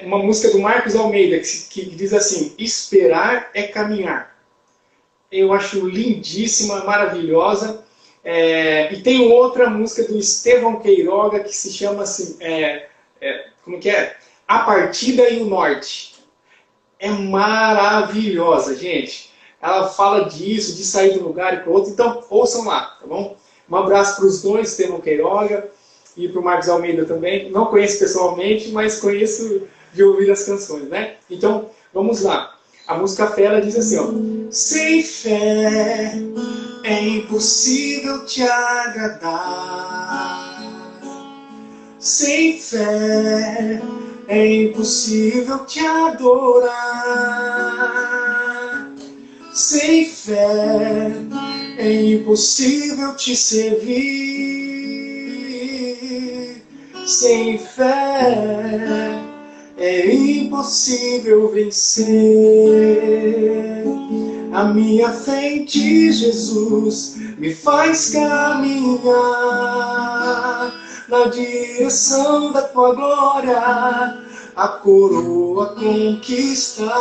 uma música do Marcos Almeida, que diz assim, esperar é caminhar. Eu acho lindíssima, maravilhosa. E tem outra música do Estevão Queiroga que se chama assim, como que é? A Partida e o Norte. É maravilhosa, gente. Ela fala disso, de sair de um lugar e para o outro. Então, ouçam lá, tá bom? Um abraço para os dois, Estevão Queiroga e para o Marcos Almeida também. Não conheço pessoalmente, mas conheço de ouvir as canções, né? Então, vamos lá. A música Fé, ela diz assim, ó. Sem fé é impossível te agradar. Sem fé é impossível te adorar. Sem fé é impossível te servir. Sem fé é impossível vencer. A minha fé em ti, Jesus, me faz caminhar na direção da tua glória, a coroa conquistar.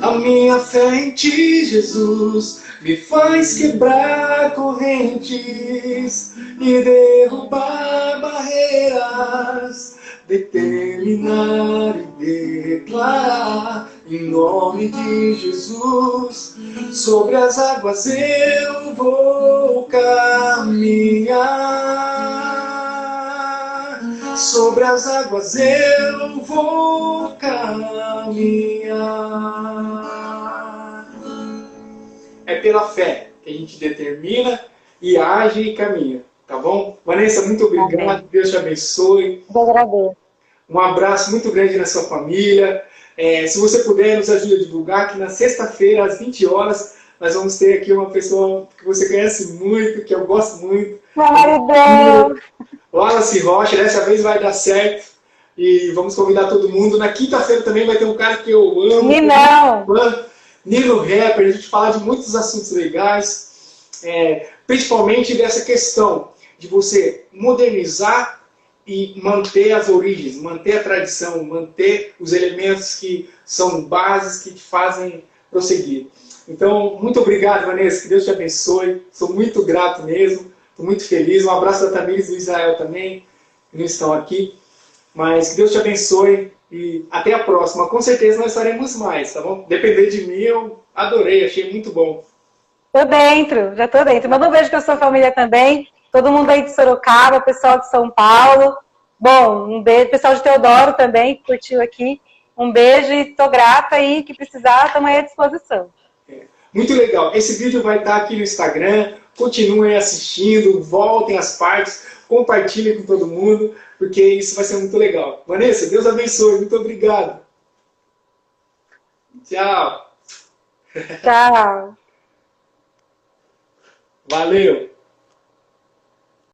A minha fé em ti, Jesus, me faz quebrar correntes e derrubar barreiras, determinar e declarar em nome de Jesus. Sobre as águas eu vou caminhar. Sobre as águas eu vou caminhar. É pela fé que a gente determina e age e caminha, tá bom? Vanessa, muito obrigado. Amém. Deus te abençoe. Eu agradeço. Um abraço muito grande na sua família. Se você puder, nos ajude a divulgar que na sexta-feira, às 20 horas, nós vamos ter aqui uma pessoa que você conhece muito, que eu gosto muito. Maridão! Wallace Rocha, dessa vez vai dar certo. E vamos convidar todo mundo. Na quinta-feira também vai ter um cara que eu amo. Nino Rapper, a gente falar de muitos assuntos legais. Principalmente dessa questão de você modernizar e manter as origens, manter a tradição, manter os elementos que são bases que te fazem prosseguir. Então, muito obrigado, Vanessa, que Deus te abençoe. Sou muito grato mesmo, estou muito feliz. Um abraço da Tamires e do Israel também, que não estão aqui. Mas que Deus te abençoe e até a próxima. Com certeza nós faremos mais, tá bom? Depender de mim, eu adorei, achei muito bom. Tô dentro, já tô dentro. Manda um beijo para sua família também. Todo mundo aí de Sorocaba, pessoal de São Paulo. Bom, um beijo. Pessoal de Teodoro também, que curtiu aqui. Um beijo e tô grata aí. Que precisar, estamos aí à disposição. Muito legal. Esse vídeo vai estar aqui no Instagram. Continuem assistindo, voltem às partes, compartilhem com todo mundo, porque isso vai ser muito legal. Vanessa, Deus abençoe. Muito obrigado. Tchau. Tchau. Valeu.